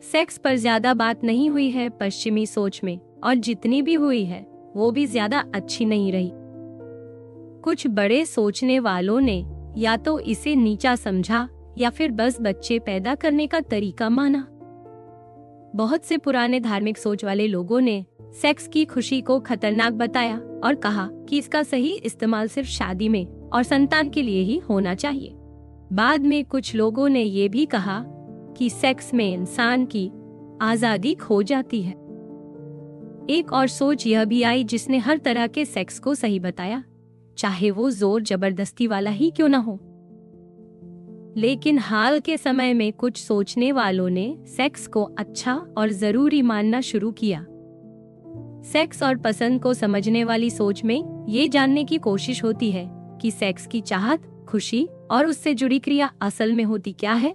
Sex पर ज्यादा बात नहीं हुई है पश्चिमी सोच में, और जितनी भी हुई है वो भी ज्यादा अच्छी नहीं रही। कुछ बड़े सोचने वालों ने या तो इसे नीचा समझा या फिर बस बच्चे पैदा करने का तरीका माना। बहुत से पुराने धार्मिक सोच वाले लोगों ने सेक्स की खुशी को खतरनाक बताया और कहा कि इसका सही इस्तेमाल सिर्फ शादी में और संतान के लिए ही होना चाहिए। बाद में कुछ लोगों ने ये भी कहा कि सेक्स में इंसान की आजादी खो जाती है। एक और सोच यह भी आई जिसने हर तरह के सेक्स को सही बताया, चाहे वो जोर जबरदस्ती वाला ही क्यों न हो। लेकिन हाल के समय में कुछ सोचने वालों ने सेक्स को अच्छा और जरूरी मानना शुरू किया। सेक्स और पसंद को समझने वाली सोच में ये जानने की कोशिश होती है कि सेक्स की चाहत, खुशी और उससे जुड़ी क्रिया असल में होती क्या है।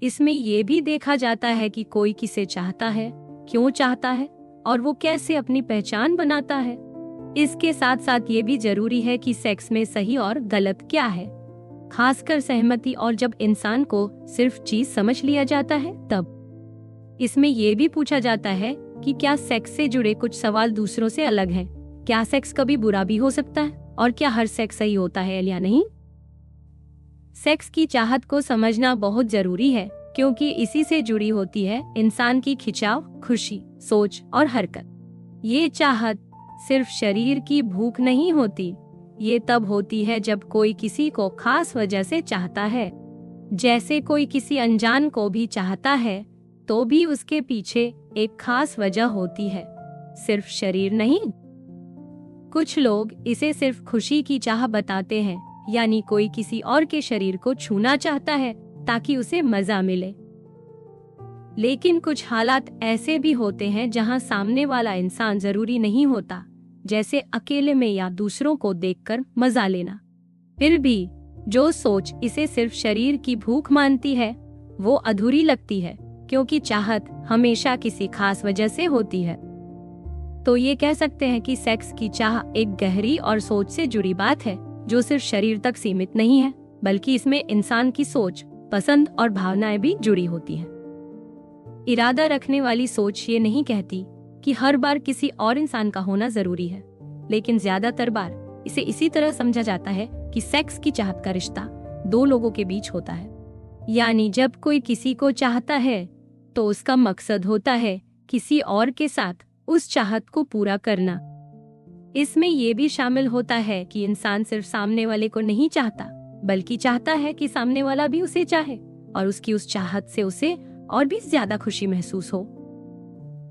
इसमें ये भी देखा जाता है कि कोई किसे चाहता है, क्यों चाहता है और वो कैसे अपनी पहचान बनाता है। इसके साथ साथ ये भी जरूरी है कि सेक्स में सही और गलत क्या है, खासकर सहमति और जब इंसान को सिर्फ चीज समझ लिया जाता है तब। इसमें ये भी पूछा जाता है कि क्या सेक्स से जुड़े कुछ सवाल दूसरों से अलग हैं? क्या सेक्स कभी बुरा भी हो सकता है और क्या हर सेक्स सही होता है या नहीं? सेक्स की चाहत को समझना बहुत जरूरी है क्योंकि इसी से जुड़ी होती है इंसान की खिंचाव, खुशी, सोच और हरकत। ये चाहत सिर्फ शरीर की भूख नहीं होती, ये तब होती है जब कोई किसी को खास वजह से चाहता है। जैसे कोई किसी अनजान को भी चाहता है तो भी उसके पीछे एक खास वजह होती है, सिर्फ शरीर नहीं। कुछ लोग इसे सिर्फ खुशी की चाह बताते हैं, यानी कोई किसी और के शरीर को छूना चाहता है ताकि उसे मजा मिले। लेकिन कुछ हालात ऐसे भी होते हैं जहां सामने वाला इंसान जरूरी नहीं होता, जैसे अकेले में या दूसरों को देखकर मजा लेना। फिर भी जो सोच इसे सिर्फ शरीर की भूख मानती है वो अधूरी लगती है, क्योंकि चाहत हमेशा किसी खास वजह से होती है। तो ये कह सकते हैं कि सेक्स की चाह एक गहरी और सोच से जुड़ी बात है जो सिर्फ शरीर तक सीमित नहीं है, बल्कि इसमें इंसान की सोच, पसंद और भावनाएं भी जुड़ी होती हैं। इरादा रखने वाली सोच ये नहीं कहती कि हर बार किसी और इंसान का होना जरूरी है, लेकिन ज्यादातर बार इसे इसी तरह समझा जाता है कि सेक्स की चाहत का रिश्ता दो लोगों के बीच होता है। यानी जब कोई किसी को चाहता है तो उसका मकसद होता है किसी और के साथ उस चाहत को पूरा करना। इसमें ये भी शामिल होता है कि इंसान सिर्फ सामने वाले को नहीं चाहता, बल्कि चाहता है कि सामने वाला भी उसे चाहे और उसकी उस चाहत से उसे और भी ज्यादा खुशी महसूस हो।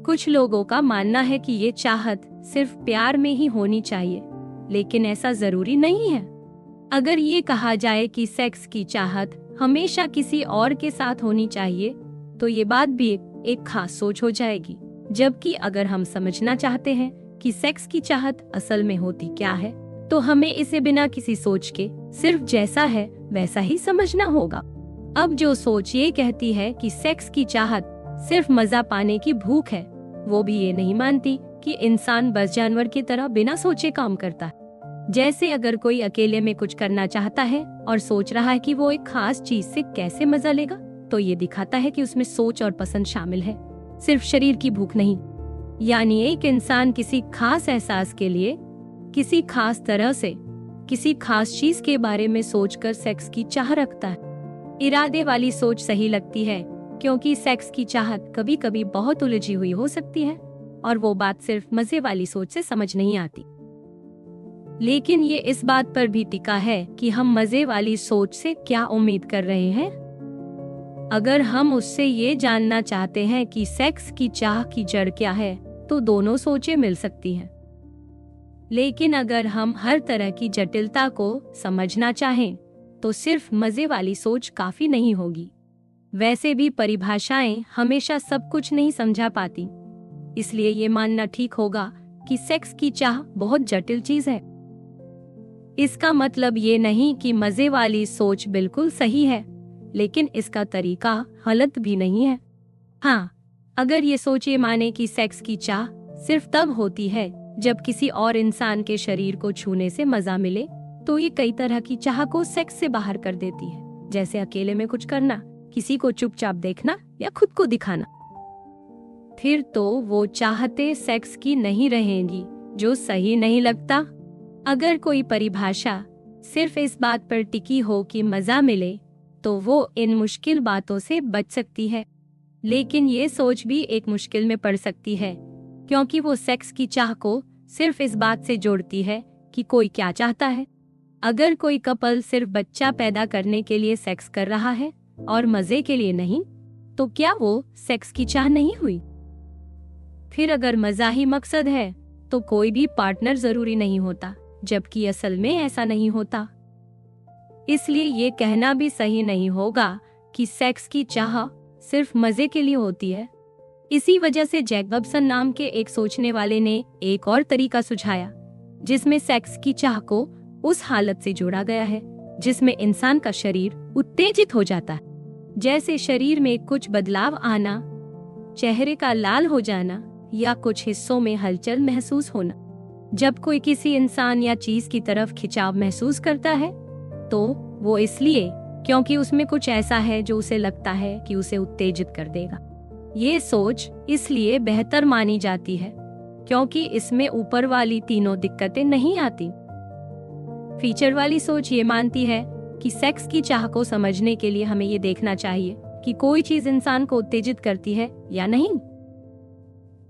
कुछ लोगों का मानना है कि ये चाहत सिर्फ प्यार में ही होनी चाहिए, लेकिन ऐसा जरूरी नहीं है। अगर ये कहा जाए कि सेक्स की चाहत हमेशा किसी और के साथ होनी चाहिए, तो ये बात भी एक खास सोच हो जाएगी। जबकि अगर हम समझना चाहते हैं कि सेक्स की चाहत असल में होती क्या है, तो हमें इसे बिना किसी सोच के सिर्फ जैसा है वैसा ही समझना होगा। अब जो सोच ये कहती है कि सेक्स की चाहत सिर्फ मजा पाने की भूख है, वो भी ये नहीं मानती कि इंसान बस जानवर की तरह बिना सोचे काम करता है। जैसे अगर कोई अकेले में कुछ करना चाहता है और सोच रहा है कि वो एक खास चीज से कैसे मजा लेगा, तो ये दिखाता है कि उसमें सोच और पसंद शामिल है, सिर्फ शरीर की भूख नहीं। यानी एक इंसान किसी खास एहसास के लिए, किसी खास तरह से, किसी खास चीज के बारे में सोचकर सेक्स की चाह रखता है। इरादे वाली सोच सही लगती है क्योंकि सेक्स की चाहत कभी कभी बहुत उलझी हुई हो सकती है और वो बात सिर्फ मजे वाली सोच से समझ नहीं आती। लेकिन ये इस बात पर भी टिका है कि हम मजे वाली सोच से क्या उम्मीद कर रहे हैं। अगर हम उससे ये जानना चाहते हैं कि सेक्स की चाह की जड़ क्या है, तो दोनों सोचें मिल सकती हैं। लेकिन अगर हम हर तरह की जटिलता को समझना चाहें, तो सिर्फ मजे वाली सोच काफी नहीं होगी। वैसे भी परिभाषाएं हमेशा सब कुछ नहीं समझा पाती, इसलिए ये मानना ठीक होगा कि सेक्स की चाह बहुत जटिल चीज है। इसका मतलब ये नहीं कि मजे वाली सोच बिल्कुल सही है, लेकिन इसका तरीका गलत भी नहीं है। हाँ, अगर ये सोच ये माने कि सेक्स की चाह सिर्फ तब होती है जब किसी और इंसान के शरीर को छूने से मजा मिले, तो ये कई तरह की चाह को सेक्स से बाहर कर देती है, जैसे अकेले में कुछ करना किसी को चुपचाप देखना या खुद को दिखाना, फिर तो वो चाहते सेक्स की नहीं रहेंगी, जो सही नहीं लगता। अगर कोई परिभाषा सिर्फ इस बात पर टिकी हो कि मजा मिले, तो वो इन मुश्किल बातों से बच सकती है। लेकिन ये सोच भी एक मुश्किल में पड़ सकती है, क्योंकि वो सेक्स की चाह को सिर्फ इस बात से जोड़ती है कि कोई क्या चाहता है। अगर कोई कपल सिर्फ बच्चा पैदा करने के लिए सेक्स कर रहा है और मजे के लिए नहीं, तो क्या वो सेक्स की चाह नहीं हुई? फिर अगर मजा ही मकसद है, तो कोई भी पार्टनर जरूरी नहीं होता, जबकि असल में ऐसा नहीं होता। इसलिए ये कहना भी सही नहीं होगा कि सेक्स की चाह सिर्फ मजे के लिए होती है। इसी वजह से जैकबसन नाम के एक सोचने वाले ने एक और तरीका सुझाया, जिसमें सेक्स की चाह को उस हालत से जोड़ा गया है जिसमें इंसान का शरीर उत्तेजित हो जाता है, जैसे शरीर में कुछ बदलाव आना, चेहरे का लाल हो जाना या कुछ हिस्सों में हलचल महसूस होना। जब कोई किसी इंसान या चीज की तरफ खिंचाव महसूस करता है, तो वो इसलिए क्योंकि उसमें कुछ ऐसा है जो उसे लगता है कि उसे उत्तेजित कर देगा। ये सोच इसलिए बेहतर मानी जाती है क्योंकि इसमें ऊपर वाली तीनों दिक्कतें नहीं आती। फीचर वाली सोच ये मानती है कि सेक्स की चाह को समझने के लिए हमें ये देखना चाहिए कि कोई चीज इंसान को उत्तेजित करती है या नहीं।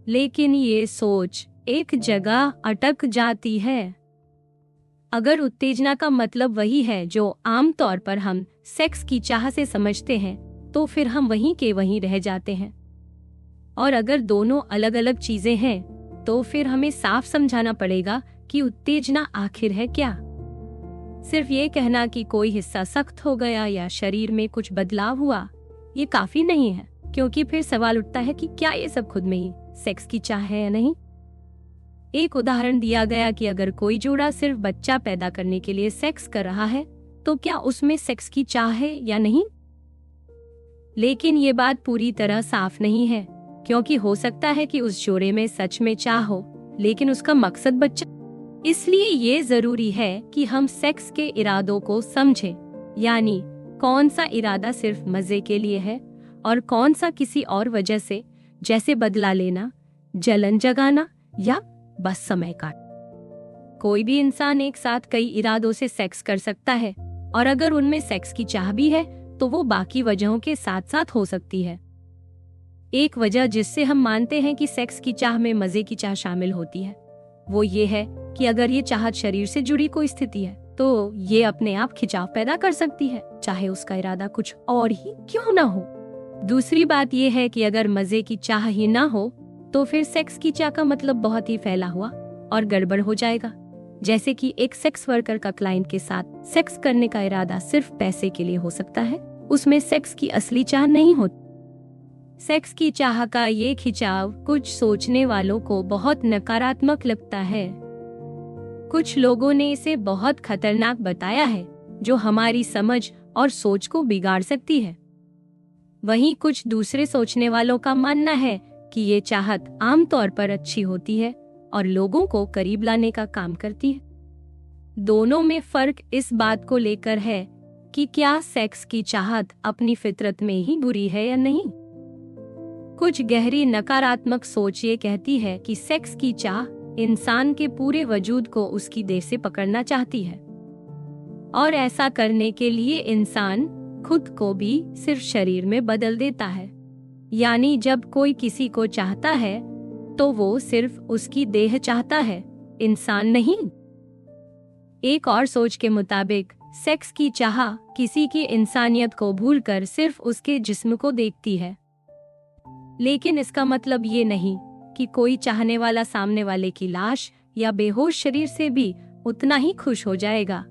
लेकिन ये सोच एक जगह अटक जाती है। अगर उत्तेजना का मतलब वही है जो आमतौर पर हम सेक्स की चाह से समझते हैं, तो फिर हम वहीं के वहीं रह जाते हैं। और अगर दोनों अलग अलग चीजें हैं, तो फिर हमें साफ समझाना पड़ेगा कि उत्तेजना आखिर है क्या। सिर्फ ये कहना कि कोई हिस्सा सख्त हो गया या शरीर में कुछ बदलाव हुआ, ये काफी नहीं है, क्योंकि फिर सवाल उठता है कि क्या ये सब खुद में ही सेक्स की चाह है या नहीं। एक उदाहरण दिया गया कि अगर कोई जोड़ा सिर्फ बच्चा पैदा करने के लिए सेक्स कर रहा है, तो क्या उसमें सेक्स की चाह है या नहीं। लेकिन ये बात पूरी तरह साफ नहीं है, क्योंकि हो सकता है कि उस जोड़े में सच में चाह हो, लेकिन उसका मकसद बच्चा। इसलिए ये जरूरी है कि हम सेक्स के इरादों को समझें, यानी कौन सा इरादा सिर्फ मजे के लिए है और कौन सा किसी और वजह से, जैसे बदला लेना, जलन जगाना या बस समय काट। कोई भी इंसान एक साथ कई इरादों से सेक्स कर सकता है, और अगर उनमें सेक्स की चाह भी है, तो वो बाकी वजहों के साथ साथ हो सकती है। एक वजह जिससे हम मानते हैं कि सेक्स की चाह में मजे की चाह शामिल होती है, वो ये है कि अगर ये चाहत शरीर से जुड़ी कोई स्थिति है, तो ये अपने आप खिंचाव पैदा कर सकती है, चाहे उसका इरादा कुछ और ही क्यों ना हो। दूसरी बात ये है कि अगर मजे की चाह ही ना हो, तो फिर सेक्स की चाह का मतलब बहुत ही फैला हुआ और गड़बड़ हो जाएगा। जैसे कि एक सेक्स वर्कर का क्लाइंट के साथ सेक्स करने का इरादा सिर्फ पैसे के लिए हो सकता है, उसमें सेक्स की असली चाह नहीं होती। सेक्स की चाह का ये खिंचाव कुछ सोचने वालों को बहुत नकारात्मक लगता है। कुछ लोगों ने इसे बहुत खतरनाक बताया है, जो हमारी समझ और सोच को बिगाड़ सकती है। वहीं कुछ दूसरे सोचने वालों का मानना है कि ये चाहत आमतौर पर अच्छी होती है और लोगों को करीब लाने का काम करती है। दोनों में फर्क इस बात को लेकर है कि क्या सेक्स की चाहत अपनी फितरत में ही बुरी है या नहीं। कुछ गहरी नकारात्मक सोच ये कहती है कि सेक्स की चाह इंसान के पूरे वजूद को उसकी देह से पकड़ना चाहती है, और ऐसा करने के लिए इंसान खुद को भी सिर्फ शरीर में बदल देता है। यानी जब कोई किसी को चाहता है, तो वो सिर्फ उसकी देह चाहता है, इंसान नहीं। एक और सोच के मुताबिक सेक्स की चाह किसी की इंसानियत को भूलकर सिर्फ उसके जिस्म को देखती है। लेकिन इसका मतलब ये नहीं कि कोई चाहने वाला सामने वाले की लाश या बेहोश शरीर से भी उतना ही खुश हो जाएगा।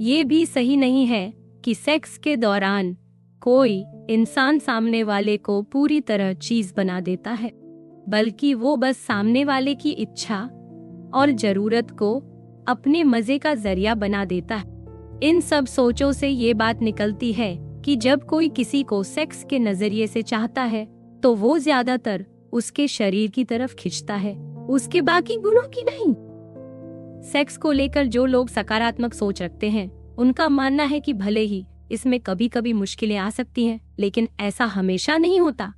ये भी सही नहीं है कि सेक्स के दौरान कोई इंसान सामने वाले को पूरी तरह चीज बना देता है, बल्कि वो बस सामने वाले की इच्छा और जरूरत को अपने मजे का जरिया बना देता है। इन सब सोचों से ये बात निकलती है कि जब कोई किसी को सेक्स के नजरिए से चाहता है, तो वो ज्यादातर उसके शरीर की तरफ खिंचता है, उसके बाकी गुणों की नहीं। सेक्स को लेकर जो लोग सकारात्मक सोच रखते हैं, उनका मानना है कि भले ही इसमें कभी कभी मुश्किलें आ सकती हैं, लेकिन ऐसा हमेशा नहीं होता।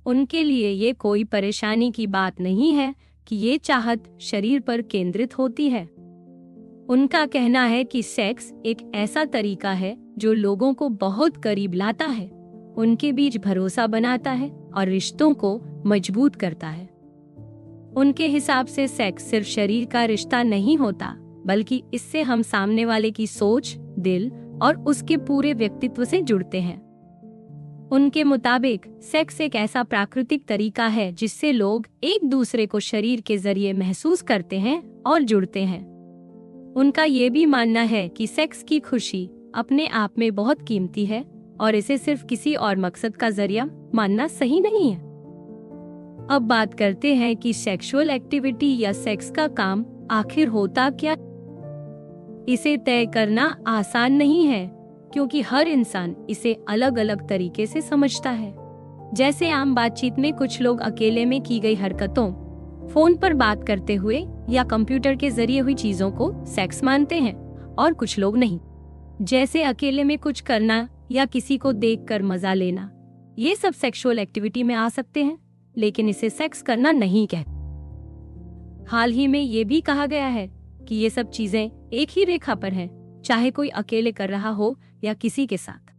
उनके लिए ये कोई परेशानी की बात नहीं है कि ये चाहत शरीर पर केंद्रित होती है। उनका कहना है कि सेक्स एक ऐसा तरीका है जो लोगों को बहुत करीब लाता है, उनके बीच भरोसा बनाता है और रिश्तों को मजबूत करता है। उनके हिसाब से सेक्स सिर्फ शरीर का रिश्ता नहीं होता, बल्कि इससे हम सामने वाले की सोच, दिल और उसके पूरे व्यक्तित्व से जुड़ते हैं। उनके मुताबिक सेक्स एक ऐसा प्राकृतिक तरीका है जिससे लोग एक दूसरे को शरीर के जरिए महसूस करते हैं और जुड़ते हैं। उनका ये भी मानना है कि सेक्स की खुशी अपने आप में बहुत कीमती है और इसे सिर्फ किसी और मकसद का जरिया मानना सही नहीं है। अब बात करते हैं कि सेक्सुअल एक्टिविटी या सेक्स का काम आखिर होता क्या। इसे तय करना आसान नहीं है, क्योंकि हर इंसान इसे अलग अलग तरीके से समझता है। जैसे आम बातचीत में कुछ लोग अकेले में की गई हरकतों, फोन पर बात करते हुए या कंप्यूटर के जरिए हुई चीजों को सेक्स मानते हैं और कुछ लोग नहीं। जैसे अकेले में कुछ करना या किसी को देखकर मजा लेना, ये सब सेक्सुअल एक्टिविटी में आ सकते हैं, लेकिन इसे सेक्स करना नहीं कहते। हाल ही में ये भी कहा गया है कि ये सब चीजें एक ही रेखा पर हैं, चाहे कोई अकेले कर रहा हो या किसी के साथ।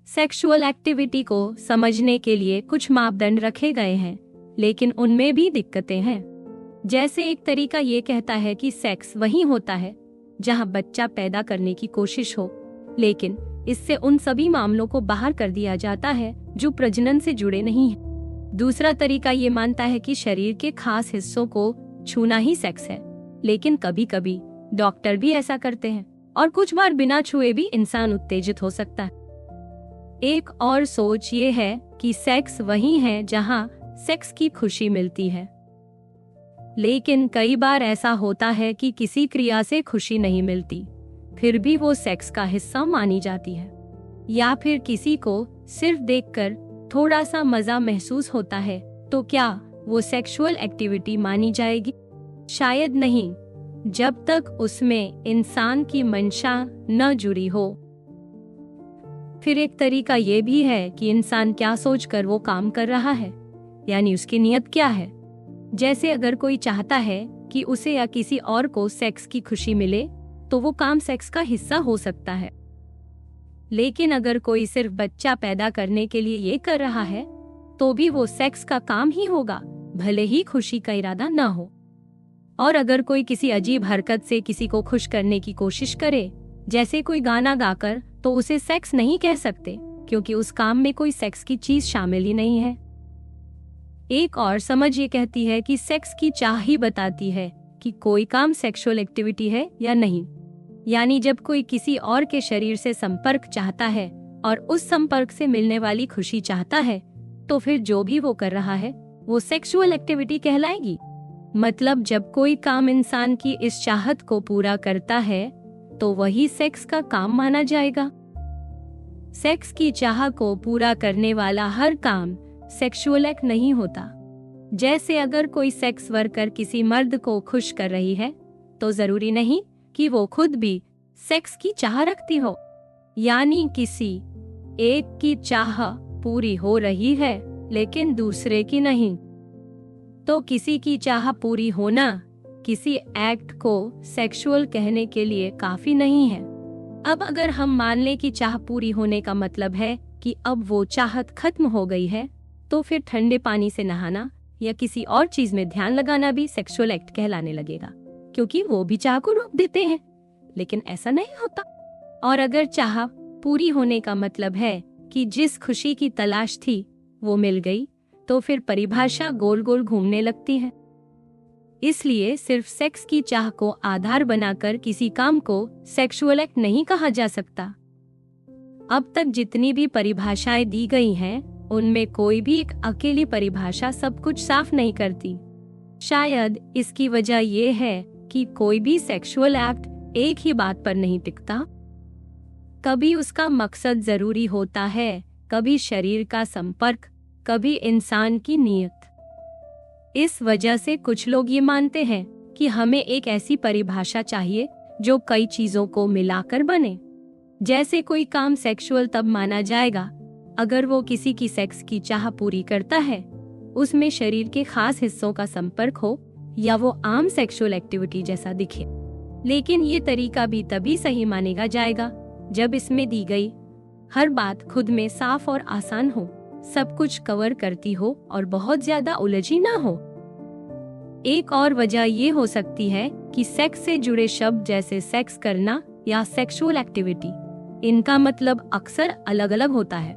सेक्सुअल एक्टिविटी को समझने के लिए कुछ मापदंड रखे गए हैं, लेकिन उनमें भी दिक्कतें हैं। जैसे एक तरीका ये कहता है कि सेक्स वहीं होता है जहां बच्चा पैदा करने की कोशिश हो, लेकिन इससे उन सभी मामलों को बाहर कर दिया जाता है जो प्रजनन से जुड़े नहीं हैं। दूसरा तरीका ये मानता है कि शरीर के खास हिस्सों को छूना ही सेक्स है, लेकिन कभी कभी डॉक्टर भी ऐसा करते हैं और कुछ बार बिना छुए भी इंसान उत्तेजित हो सकता है। एक और सोच ये है कि सेक्स वही है जहां सेक्स की खुशी मिलती है, लेकिन कई बार ऐसा होता है कि किसी क्रिया से खुशी नहीं मिलती, फिर भी वो सेक्स का हिस्सा मानी जाती है। या फिर किसी को सिर्फ देखकर थोड़ा सा मजा महसूस होता है, तो क्या वो सेक्सुअल एक्टिविटी मानी जाएगी? शायद नहीं, जब तक उसमें इंसान की मंशा न जुड़ी हो। फिर एक तरीका ये भी है कि इंसान क्या सोचकर वो काम कर रहा है, यानी उसकी नीयत क्या है। जैसे अगर कोई चाहता है कि उसे या किसी और को सेक्स की खुशी मिले, तो वो काम सेक्स का हिस्सा हो सकता है। लेकिन अगर कोई सिर्फ बच्चा पैदा करने के लिए ये कर रहा है, तो भी वो सेक्स का काम ही होगा, भले ही खुशी का इरादा न हो। और अगर कोई किसी अजीब हरकत से किसी को खुश करने की कोशिश करे, जैसे कोई गाना गाकर, तो उसे सेक्स नहीं कह सकते, क्योंकि उस काम में कोई सेक्स की चीज शामिल ही नहीं है। एक और समझ ये कहती है कि सेक्स की चाह ही बताती है कि कोई काम सेक्सुअल एक्टिविटी है या नहीं। यानी जब कोई किसी और के शरीर से संपर्क चाहता है और उस संपर्क से मिलने वाली खुशी चाहता है, तो फिर जो भी वो कर रहा है वो सेक्सुअल एक्टिविटी कहलाएगी। मतलब जब कोई काम इंसान की इस चाहत को पूरा करता है, तो वही सेक्स का काम माना जाएगा। सेक्स की चाह को पूरा करने वाला हर काम सेक्सुअल एक्ट नहीं होता। जैसे अगर कोई सेक्स वर्कर किसी मर्द को खुश कर रही है, तो जरूरी नहीं कि वो खुद भी सेक्स की चाह रखती हो। यानी किसी एक की चाह पूरी हो रही है, लेकिन दूसरे की नहीं। तो किसी की चाह पूरी होना किसी एक्ट को सेक्सुअल कहने के लिए काफी नहीं है। अब अगर हम मान लें कि चाह पूरी होने का मतलब है कि अब वो चाहत खत्म हो गई है, तो फिर ठंडे पानी से नहाना या किसी और चीज में ध्यान लगाना भी सेक्सुअल एक्ट कहलाने लगेगा, क्योंकि वो भी चाह को रोक देते हैं। लेकिन ऐसा नहीं होता। और अगर चाह पूरी होने का मतलब है कि जिस खुशी की तलाश थी वो मिल गई, तो फिर परिभाषा गोल गोल घूमने लगती है। इसलिए सिर्फ सेक्स की चाह को आधार बनाकर किसी काम को सेक्सुअल एक्ट नहीं कहा जा सकता। अब तक जितनी भी परिभाषाएं दी गई हैं, उनमें कोई भी एक अकेली परिभाषा सब कुछ साफ नहीं करती। शायद इसकी वजह ये है कि कोई भी सेक्सुअल एक्ट एक ही बात पर नहीं टिकता। कभी उसका मकसद जरूरी होता है, कभी शरीर का संपर्क, कभी इंसान की नीयत। इस वजह से कुछ लोग ये मानते हैं कि हमें एक ऐसी परिभाषा चाहिए जो कई चीजों को मिलाकर बने। जैसे कोई काम सेक्सुअल तब माना जाएगा अगर वो किसी की सेक्स की चाह पूरी करता है, उसमें शरीर के खास हिस्सों का संपर्क हो या वो आम सेक्सुअल एक्टिविटी जैसा दिखे। लेकिन ये तरीका भी तभी सही मानेगा जाएगा जब इसमें दी गई हर बात खुद में साफ और आसान हो, सब कुछ कवर करती हो और बहुत ज्यादा उलझी ना हो। एक और वजह ये हो सकती है कि सेक्स से जुड़े शब्द जैसे सेक्स करना या सेक्सुअल एक्टिविटी, इनका मतलब अक्सर अलग अलग होता है।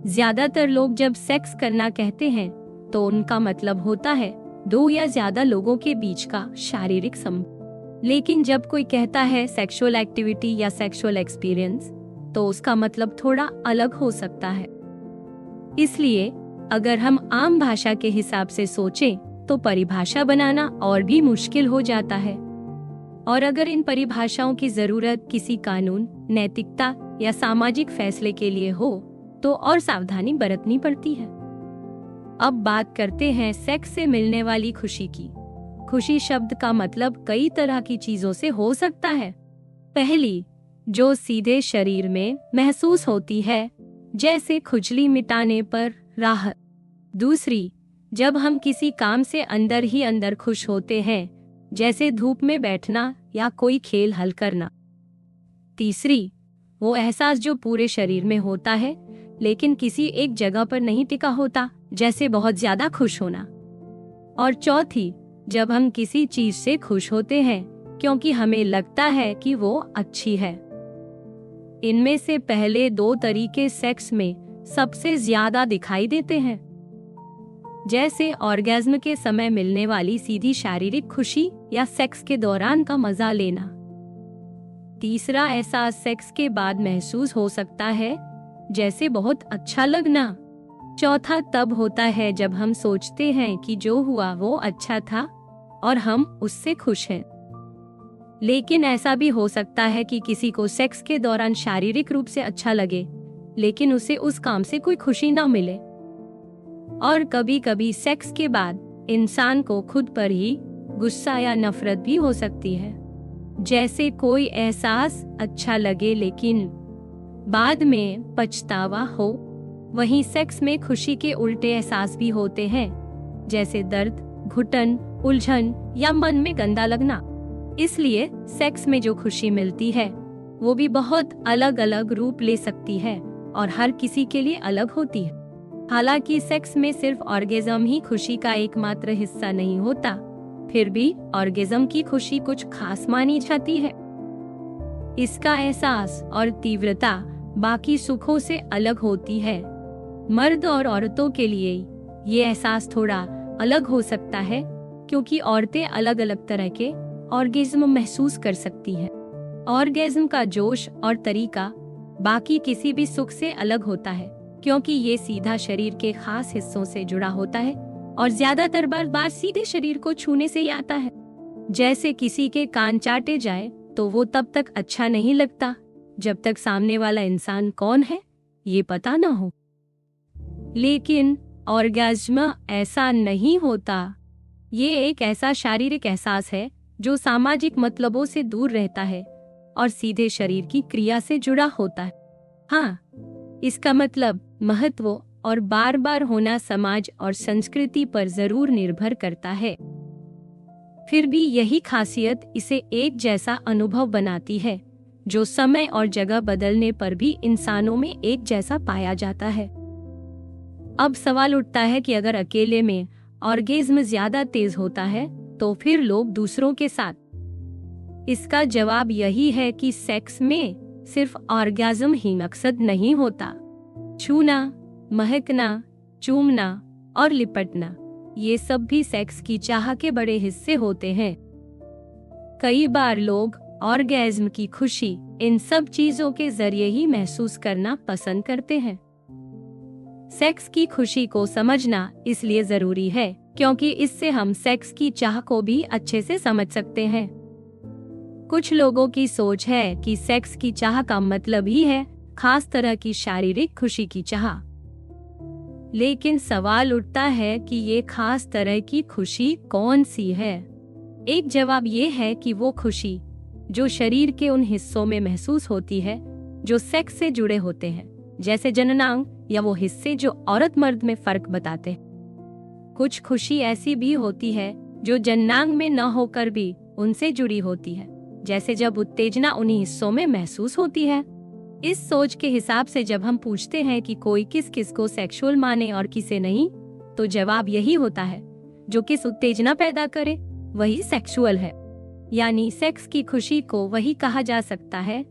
ज्यादातर लोग जब सेक्स करना कहते हैं तो उनका मतलब होता है दो या ज्यादा लोगों के बीच का शारीरिक संबंध। लेकिन जब कोई कहता है सेक्सुअल एक्टिविटी या सेक्सुअल एक्सपीरियंस, तो उसका मतलब थोड़ा अलग हो सकता है। इसलिए अगर हम आम भाषा के हिसाब से सोचें तो परिभाषा बनाना और भी मुश्किल हो जाता है। और अगर इन परिभाषाओं की जरूरत किसी कानून, नैतिकता या सामाजिक फैसले के लिए हो तो और सावधानी बरतनी पड़ती है। अब बात करते हैं सेक्स से मिलने वाली खुशी की। खुशी शब्द का मतलब कई तरह की चीजों से हो सकता है। पहली, जो सीधे शरीर में महसूस होती है, जैसे खुजली मिटाने पर राहत। दूसरी, जब हम किसी काम से अंदर ही अंदर खुश होते हैं, जैसे धूप में बैठना या कोई खेल हल करना। तीसरी, वो एहसास जो पूरे शरीर में होता है लेकिन किसी एक जगह पर नहीं टिका होता, जैसे बहुत ज्यादा खुश होना। और चौथी, जब हम किसी चीज से खुश होते हैं क्योंकि हमें लगता है कि वो अच्छी है। इनमें से पहले दो तरीके सेक्स में सबसे ज्यादा दिखाई देते हैं, जैसे ऑर्गेज्म के समय मिलने वाली सीधी शारीरिक खुशी या सेक्स के दौरान का मजा लेना। तीसरा एहसास सेक्स के बाद महसूस हो सकता है, जैसे बहुत अच्छा लगना। चौथा तब होता है जब हम सोचते हैं कि जो हुआ वो अच्छा था और हम उससे खुश हैं। लेकिन ऐसा भी हो सकता है कि किसी को सेक्स के दौरान शारीरिक रूप से अच्छा लगे लेकिन उसे उस काम से कोई खुशी ना मिले। और कभी कभी सेक्स के बाद इंसान को खुद पर ही गुस्सा या नफरत भी हो सकती है, जैसे कोई एहसास अच्छा लगे लेकिन बाद में पछतावा हो। वहीं सेक्स में खुशी के उल्टे एहसास भी होते हैं, जैसे दर्द, घुटन, उलझन या मन में गंदा लगना। इसलिए सेक्स में जो खुशी मिलती है वो भी बहुत अलग अलग रूप ले सकती है और हर किसी के लिए अलग होती है। हालांकि सेक्स में सिर्फ ऑर्गेज्म ही खुशी का एकमात्र हिस्सा नहीं होता, फिर भी ऑर्गेज्म की खुशी कुछ खास मानी जाती है। इसका एहसास और तीव्रता बाकी सुखों से अलग होती है। मर्द और औरतों के लिए ये एहसास थोड़ा अलग हो सकता है क्योंकि औरतें अलग अलग तरह के ऑर्गेज्म महसूस कर सकती हैं। ऑर्गेज्म का जोश और तरीका बाकी किसी भी सुख से अलग होता है क्योंकि ये सीधा शरीर के खास हिस्सों से जुड़ा होता है और ज्यादातर बार सीधे शरीर को छूने से ही आता है। जैसे किसी के कान चाटे जाए तो वो तब तक अच्छा नहीं लगता जब तक सामने वाला इंसान कौन है ये पता ना हो। लेकिन ऑर्गेज्म ऐसा नहीं होता। ये एक ऐसा शारीरिक एहसास है जो सामाजिक मतलबों से दूर रहता है और सीधे शरीर की क्रिया से जुड़ा होता है। हाँ, इसका मतलब, महत्व और बार बार होना समाज और संस्कृति पर जरूर निर्भर करता है। फिर भी यही खासियत इसे एक जैसा अनुभव बनाती है जो समय और जगह बदलने पर भी इंसानों में एक जैसा पाया जाता है। अब सवाल उठता है कि अगर अकेले में ऑर्गेज्म ज्यादा तेज होता है तो फिर लोग दूसरों के साथ। इसका जवाब यही है कि सेक्स में सिर्फ ऑर्गेज्म ही मकसद नहीं होता। छूना, महकना, चूमना और लिपटना, ये सब भी सेक्स की चाह के बड़े हिस्से होते हैं। कई बार लोग ऑर्गेज्म की खुशी इन सब चीजों के जरिए ही महसूस करना पसंद करते हैं। सेक्स की खुशी को समझना इसलिए जरूरी है क्योंकि इससे हम सेक्स की चाह को भी अच्छे से समझ सकते हैं। कुछ लोगों की सोच है कि सेक्स की चाह का मतलब ही है खास तरह की शारीरिक खुशी की चाह। लेकिन सवाल उठता है कि ये खास तरह की खुशी कौन सी है? एक जवाब ये है कि वो खुशी जो शरीर के उन हिस्सों में महसूस होती है जो सेक्स से जुड़े होते हैं, जैसे जननांग या वो हिस्से जो औरत मर्द में फर्क बताते हैं। कुछ खुशी ऐसी भी होती है जो जननांग में न होकर भी उनसे जुड़ी होती है, जैसे जब उत्तेजना उन्हीं हिस्सों में महसूस होती है। इस सोच के हिसाब से जब हम पूछते हैं कि कोई किस किस को सेक्सुअल माने और किसे नहीं, तो जवाब यही होता है, जो किस उत्तेजना पैदा करे वही सेक्सुअल है। यानी सेक्स की खुशी को वही कहा जा सकता है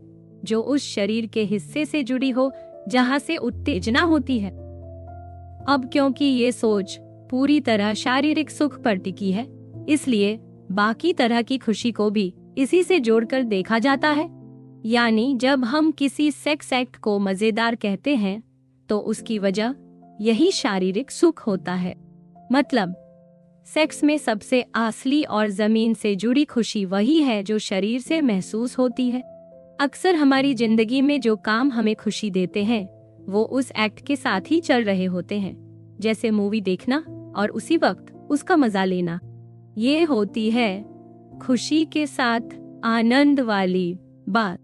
जो उस शरीर के हिस्से से जुड़ी हो जहां से उत्तेजना होती है। अब क्योंकि ये सोच पूरी तरह शारीरिक सुख पर टिकी है, इसलिए बाकी तरह की खुशी को भी इसी से जोड़कर देखा जाता है। यानी जब हम किसी सेक्स एक्ट को मजेदार कहते हैं तो उसकी वजह यही शारीरिक सुख होता है। मतलब सेक्स में सबसे असली और जमीन से जुड़ी खुशी वही है जो शरीर से महसूस होती है। अक्सर हमारी जिंदगी में जो काम हमें खुशी देते हैं वो उस एक्ट के साथ ही चल रहे होते हैं, जैसे मूवी देखना और उसी वक्त उसका मजा लेना। ये होती है खुशी के साथ आनंद वाली बात।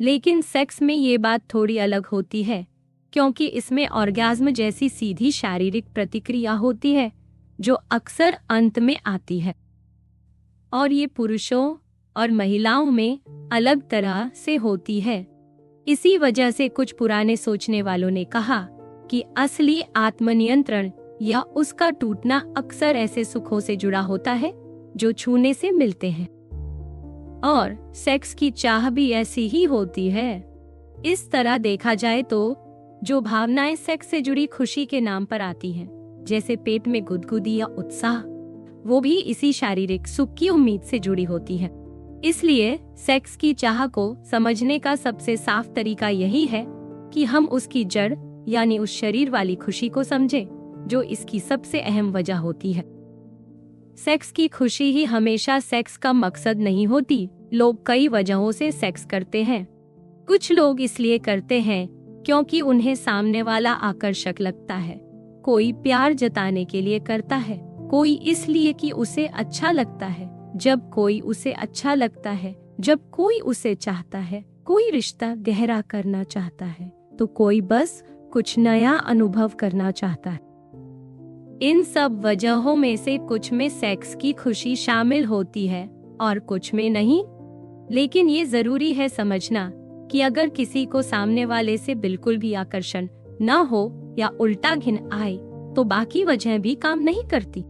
लेकिन सेक्स में ये बात थोड़ी अलग होती है, क्योंकि इसमें ऑर्गेज्म जैसी सीधी शारीरिक प्रतिक्रिया होती है जो अक्सर अंत में आती है। और ये पुरुषों और महिलाओं में अलग तरह से होती है। इसी वजह से कुछ पुराने सोचने वालों ने कहा कि असली आत्मनियंत्रण या उसका टूटना अक्सर ऐसे सुखों से जुड़ा होता है जो छूने से मिलते हैं। और सेक्स की चाह भी ऐसी ही होती है। इस तरह देखा जाए तो जो भावनाएं सेक्स से जुड़ी खुशी के नाम पर आती हैं, जैसे पेट में गुदगुदी या उत्साह, वो भी इसी शारीरिक सुख की उम्मीद से जुड़ी होती है। इसलिए सेक्स की चाह को समझने का सबसे साफ तरीका यही है कि हम उसकी जड़ यानी उस शरीर वाली खुशी को समझें जो इसकी सबसे अहम वजह होती है। सेक्स की खुशी ही हमेशा सेक्स का मकसद नहीं होती। लोग कई वजहों से सेक्स करते हैं। कुछ लोग इसलिए करते हैं क्योंकि उन्हें सामने वाला आकर्षक लगता है, कोई प्यार जताने के लिए करता है, कोई इसलिए कि उसे अच्छा लगता है। जब कोई उसे अच्छा लगता है, जब कोई उसे चाहता है, कोई रिश्ता गहरा करना चाहता है, तो कोई बस कुछ नया अनुभव करना चाहता है। इन सब वजहों में से कुछ में सेक्स की खुशी शामिल होती है और कुछ में नहीं। लेकिन ये जरूरी है समझना कि अगर किसी को सामने वाले से बिल्कुल भी आकर्षण न हो या उल्टा घिन आए तो बाकी वजह भी काम नहीं करती।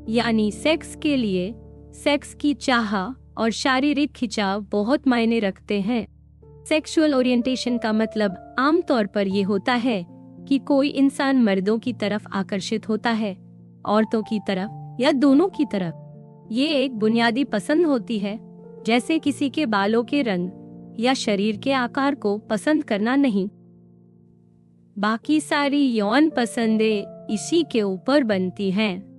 यानी सेक्स के लिए सेक्स की चाह और शारीरिक खिंचाव बहुत मायने रखते हैं। सेक्सुअल ओरिएंटेशन का मतलब आमतौर पर ये होता है कि कोई इंसान मर्दों की तरफ आकर्षित होता है, औरतों की तरफ या दोनों की तरफ। ये एक बुनियादी पसंद होती है, जैसे किसी के बालों के रंग या शरीर के आकार को पसंद करना नहीं। बाकी सारी यौन पसंदें इसी के ऊपर बनती हैं।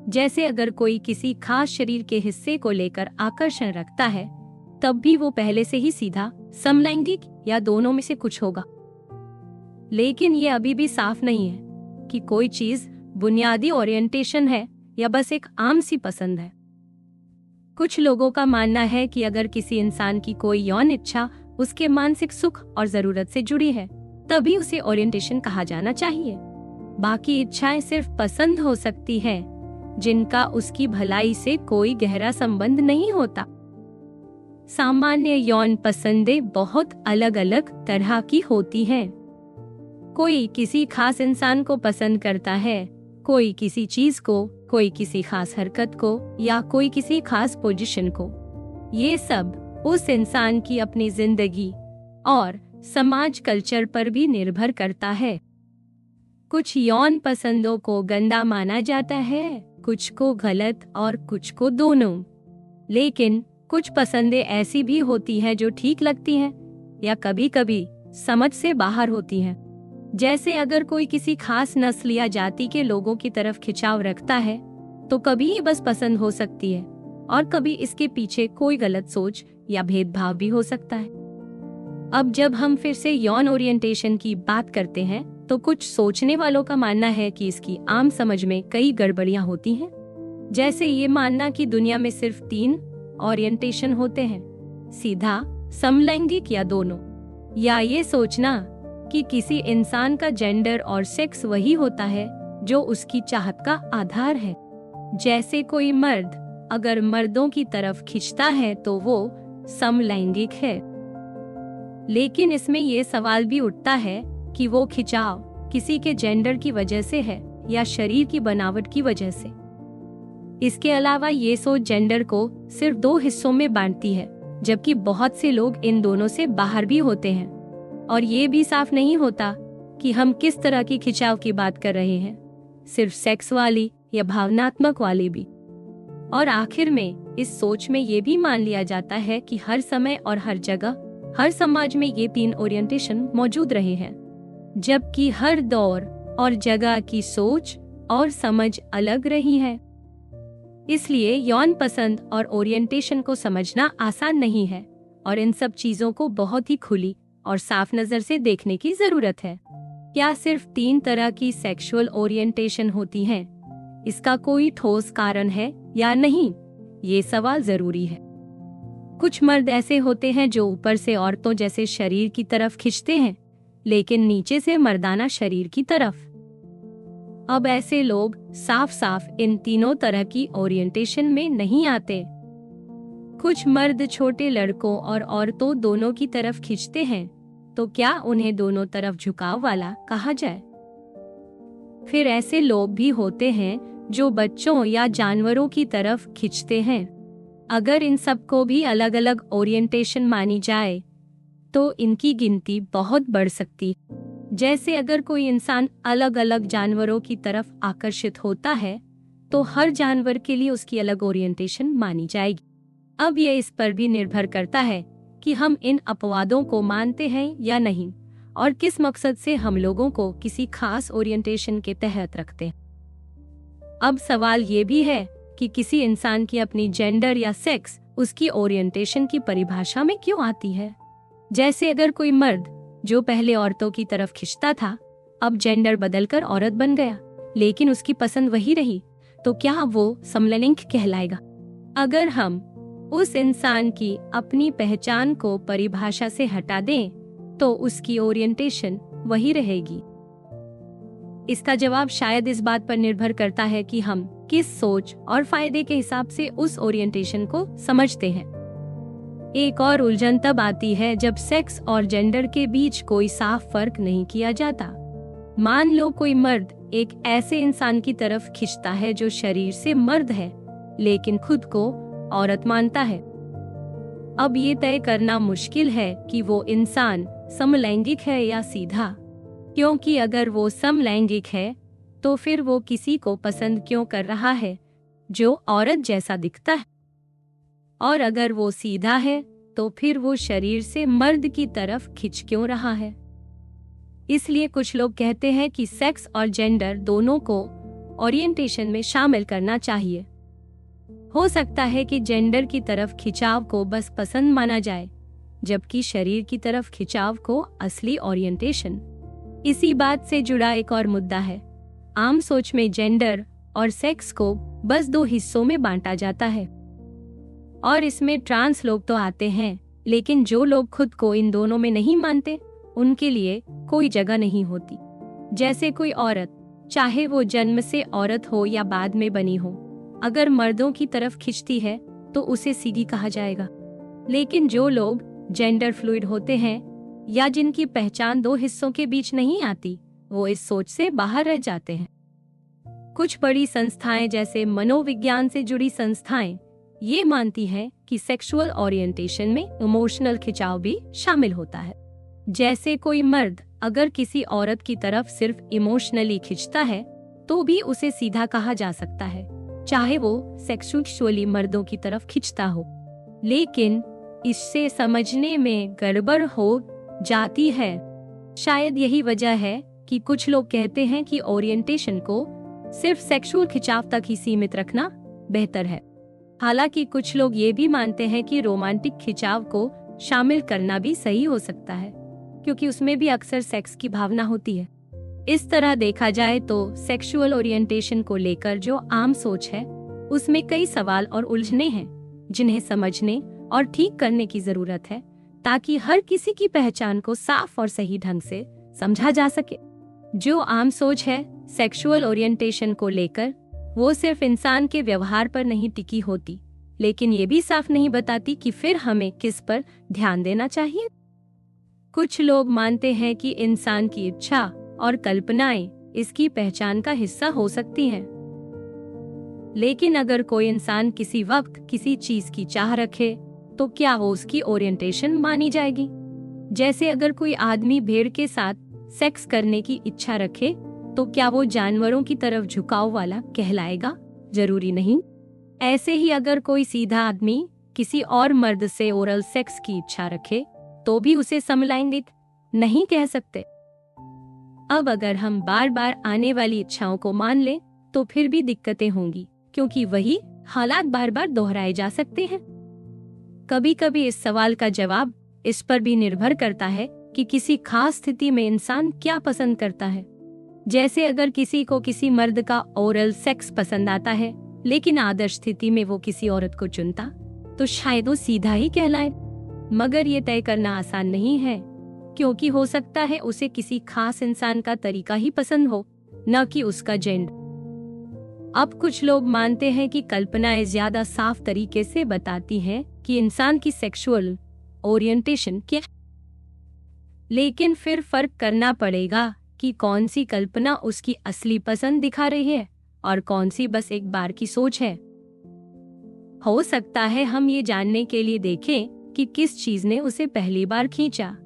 जैसे अगर कोई किसी खास शरीर के हिस्से को लेकर आकर्षण रखता है, तब भी वो पहले से ही सीधा समलैंगिक या दोनों में से कुछ होगा। लेकिन ये अभी भी साफ नहीं है कि कोई चीज बुनियादी ओरिएंटेशन है या बस एक आम सी पसंद है। कुछ लोगों का मानना है कि अगर किसी इंसान की कोई यौन इच्छा उसके मानसिक सुख और जरूरत से जुड़ी है, तभी उसे ओरिएंटेशन कहा जाना चाहिए। बाकी इच्छाएं सिर्फ पसंद हो सकती हैं, जिनका उसकी भलाई से कोई गहरा संबंध नहीं होता। सामान्य यौन पसंदें बहुत अलग अलग तरह की होती हैं। कोई किसी खास इंसान को पसंद करता है, कोई किसी चीज को, कोई किसी खास हरकत को या कोई किसी खास पोजीशन को। ये सब उस इंसान की अपनी जिंदगी और समाज कल्चर पर भी निर्भर करता है। कुछ यौन पसंदों को गंदा माना जाता है, कुछ को गलत और कुछ को दोनों। लेकिन कुछ पसंदें ऐसी भी होती हैं जो ठीक लगती हैं या कभी कभी समझ से बाहर होती हैं। जैसे अगर कोई किसी खास नस्ल या जाति के लोगों की तरफ खिंचाव रखता है तो कभी ही बस पसंद हो सकती है और कभी इसके पीछे कोई गलत सोच या भेदभाव भी हो सकता है। अब जब हम फिर से यौन ओरिएंटेशन की बात करते हैं तो कुछ सोचने वालों का मानना है कि इसकी आम समझ में कई गड़बड़ियां होती हैं। जैसे ये मानना कि दुनिया में सिर्फ 3 ओरिएंटेशन होते हैं, सीधा, समलैंगिक या दोनों। या ये सोचना कि किसी इंसान का जेंडर और सेक्स वही होता है जो उसकी चाहत का आधार है। जैसे कोई मर्द अगर मर्दों की तरफ खिंचता है तो वो समलैंगिक है। लेकिन इसमें ये सवाल भी उठता है कि वो खिंचाव किसी के जेंडर की वजह से है या शरीर की बनावट की वजह से। इसके अलावा ये सोच जेंडर को सिर्फ 2 हिस्सों में बांटती है, जबकि बहुत से लोग इन दोनों से बाहर भी होते हैं और ये भी साफ नहीं होता कि हम किस तरह की खिंचाव की बात कर रहे हैं, सिर्फ सेक्स वाली या भावनात्मक वाली भी। और आखिर में इस सोच में ये भी मान लिया जाता है कि हर समय और हर जगह, हर समाज में ये 3 ओरिएंटेशन मौजूद रहे हैं, जबकि हर दौर और जगह की सोच और समझ अलग रही है। इसलिए यौन पसंद और ओरिएंटेशन को समझना आसान नहीं है और इन सब चीजों को बहुत ही खुली और साफ नजर से देखने की जरूरत है। क्या सिर्फ 3 तरह की सेक्सुअल ओरिएंटेशन होती हैं? इसका कोई ठोस कारण है या नहीं, ये सवाल जरूरी है। कुछ मर्द ऐसे होते हैं जो ऊपर से औरतों जैसे शरीर की तरफ खिंचते हैं, लेकिन नीचे से मर्दाना शरीर की तरफ। अब ऐसे लोग साफ साफ इन तीनों तरह की ओरिएंटेशन में नहीं आते। कुछ मर्द छोटे लड़कों और औरतों दोनों की तरफ खींचते हैं, तो क्या उन्हें दोनों तरफ झुकाव वाला कहा जाए? फिर ऐसे लोग भी होते हैं जो बच्चों या जानवरों की तरफ खींचते हैं। अगर इन सबको भी अलग अलग ओरिएंटेशन मानी जाए तो इनकी गिनती बहुत बढ़ सकती। जैसे अगर कोई इंसान अलग अलग जानवरों की तरफ आकर्षित होता है तो हर जानवर के लिए उसकी अलग ओरिएंटेशन मानी जाएगी। अब ये इस पर भी निर्भर करता है कि हम इन अपवादों को मानते हैं या नहीं और किस मकसद से हम लोगों को किसी खास ओरिएंटेशन के तहत रखते हैं। अब सवाल ये भी है कि किसी इंसान की अपनी जेंडर या सेक्स उसकी ओरिएंटेशन की परिभाषा में क्यों आती है। जैसे अगर कोई मर्द जो पहले औरतों की तरफ खिंचता था अब जेंडर बदलकर औरत बन गया, लेकिन उसकी पसंद वही रही, तो क्या वो समलैंगिक कहलाएगा? अगर हम उस इंसान की अपनी पहचान को परिभाषा से हटा दें तो उसकी ओरिएंटेशन वही रहेगी। इसका जवाब शायद इस बात पर निर्भर करता है कि हम किस सोच और फायदे के हिसाब से उस ओरिएंटेशन को समझते हैं। एक और उलझन तब आती है जब सेक्स और जेंडर के बीच कोई साफ फर्क नहीं किया जाता। मान लो कोई मर्द एक ऐसे इंसान की तरफ खिंचता है जो शरीर से मर्द है लेकिन खुद को औरत मानता है। अब ये तय करना मुश्किल है कि वो इंसान समलैंगिक है या सीधा, क्योंकि अगर वो समलैंगिक है तो फिर वो किसी को पसंद क्यों कर रहा है जो औरत जैसा दिखता है, और अगर वो सीधा है तो फिर वो शरीर से मर्द की तरफ खिंच क्यों रहा है। इसलिए कुछ लोग कहते हैं कि सेक्स और जेंडर दोनों को ओरिएंटेशन में शामिल करना चाहिए। हो सकता है कि जेंडर की तरफ खिंचाव को बस पसंद माना जाए, जबकि शरीर की तरफ खिंचाव को असली ओरिएंटेशन। इसी बात से जुड़ा एक और मुद्दा है। आम सोच में जेंडर और सेक्स को बस 2 हिस्सों में बांटा जाता है और इसमें ट्रांस लोग तो आते हैं, लेकिन जो लोग खुद को इन दोनों में नहीं मानते उनके लिए कोई जगह नहीं होती। जैसे कोई औरत, चाहे वो जन्म से औरत हो या बाद में बनी हो, अगर मर्दों की तरफ खिंचती है तो उसे सीधी कहा जाएगा। लेकिन जो लोग जेंडर फ्लूइड होते हैं या जिनकी पहचान 2 हिस्सों के बीच नहीं आती, वो इस सोच से बाहर रह जाते हैं। कुछ बड़ी संस्थाएं जैसे मनोविज्ञान से जुड़ी संस्थाएं ये मानती हैं कि सेक्सुअल ओरिएंटेशन में इमोशनल खिंचाव भी शामिल होता है। जैसे कोई मर्द अगर किसी औरत की तरफ सिर्फ इमोशनली खिंचता है तो भी उसे सीधा कहा जा सकता है, चाहे वो सेक्सुअली मर्दों की तरफ खिंचता हो। लेकिन इससे समझने में गड़बड़ हो जाती है। शायद यही वजह है कि कुछ लोग कहते हैं कि ओरिएंटेशन को सिर्फ सेक्सुअल खिंचाव तक ही सीमित रखना बेहतर है। हालांकि कुछ लोग ये भी मानते हैं कि रोमांटिक खिंचाव को शामिल करना भी सही हो सकता है, क्योंकि उसमें भी अक्सर सेक्स की भावना होती है। इस तरह देखा जाए तो सेक्सुअल ओरिएंटेशन को लेकर जो आम सोच है उसमें कई सवाल और उलझने हैं जिन्हें समझने और ठीक करने की जरूरत है, ताकि हर किसी की पहचान को साफ और सही ढंग से समझा जा सके। जो आम सोच है सेक्सुअल ओरिएंटेशन को लेकर, वो सिर्फ इंसान के व्यवहार पर नहीं टिकी होती, लेकिन ये भी साफ नहीं बताती कि फिर हमें किस पर ध्यान देना चाहिए। कुछ लोग मानते हैं कि इंसान की इच्छा और कल्पनाएं इसकी पहचान का हिस्सा हो सकती हैं। लेकिन अगर कोई इंसान किसी वक्त किसी चीज की चाह रखे तो क्या वो उसकी ओरिएंटेशन मानी जाएगी? जैसे अगर कोई आदमी भेड़ के साथ सेक्स करने की इच्छा रखे तो क्या वो जानवरों की तरफ झुकाव वाला कहलाएगा? जरूरी नहीं। ऐसे ही अगर कोई सीधा आदमी किसी और मर्द से ओरल सेक्स की इच्छा रखे तो भी उसे समलैंगिक नहीं कह सकते। अब अगर हम बार बार आने वाली इच्छाओं को मान लें तो फिर भी दिक्कतें होंगी, क्योंकि वही हालात बार बार दोहराए जा सकते हैं। कभी कभी इस सवाल का जवाब इस पर भी निर्भर करता है कि किसी खास स्थिति में इंसान क्या पसंद करता है। जैसे अगर किसी को किसी मर्द का ओरल सेक्स पसंद आता है, लेकिन आदर्श स्थिति में वो किसी औरत को चुनता, तो शायद वो सीधा ही कहलाए। मगर ये तय करना आसान नहीं है, क्योंकि हो सकता है उसे किसी खास इंसान का तरीका ही पसंद हो, न कि उसका जेंडर। अब कुछ लोग मानते हैं कि कल्पनाएं ज्यादा साफ तरीके से बताती हैं कि इंसान की सेक्सुअल ओरिएंटेशन क्या है। लेकिन फिर फर्क करना पड़ेगा कि कौन सी कल्पना उसकी असली पसंद दिखा रही है और कौन सी बस एक बार की सोच है। हो सकता है हम ये जानने के लिए देखें कि किस चीज ने उसे पहली बार खींचा,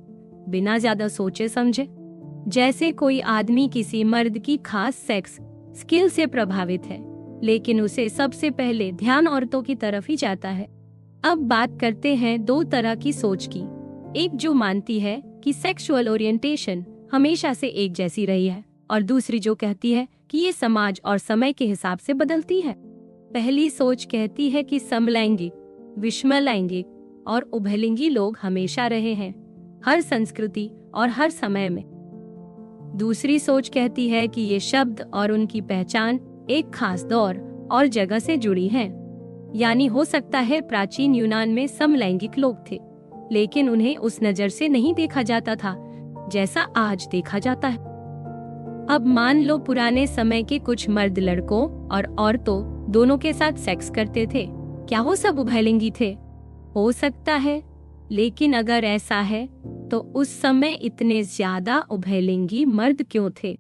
बिना ज्यादा सोचे समझे। जैसे कोई आदमी किसी मर्द की खास सेक्स स्किल से प्रभावित है, लेकिन उसे सबसे पहले ध्यान औरतों की तरफ ही जाता है। अब बात करते हैं दो तरह की सोच की। एक जो मानती है कि सेक्सुअल ओरिएंटेशन हमेशा से एक जैसी रही है, और दूसरी जो कहती है कि ये समाज और समय के हिसाब से बदलती है। पहली सोच कहती है कि समलैंगिक, विषमलैंगिक और उभयलिंगी लोग हमेशा रहे हैं, हर संस्कृति और हर समय में। दूसरी सोच कहती है कि ये शब्द और उनकी पहचान एक खास दौर और जगह से जुड़ी है। यानी हो सकता है प्राचीन यूनान में समलैंगिक लोग थे, लेकिन उन्हें उस नजर से नहीं देखा जाता था जैसा आज देखा जाता है। अब मान लो पुराने समय के कुछ मर्द लड़कों और औरतों दोनों के साथ सेक्स करते थे, क्या वो सब उभयलिंगी थे? हो सकता है, लेकिन अगर ऐसा है तो उस समय इतने ज्यादा उभयलिंगी मर्द क्यों थे?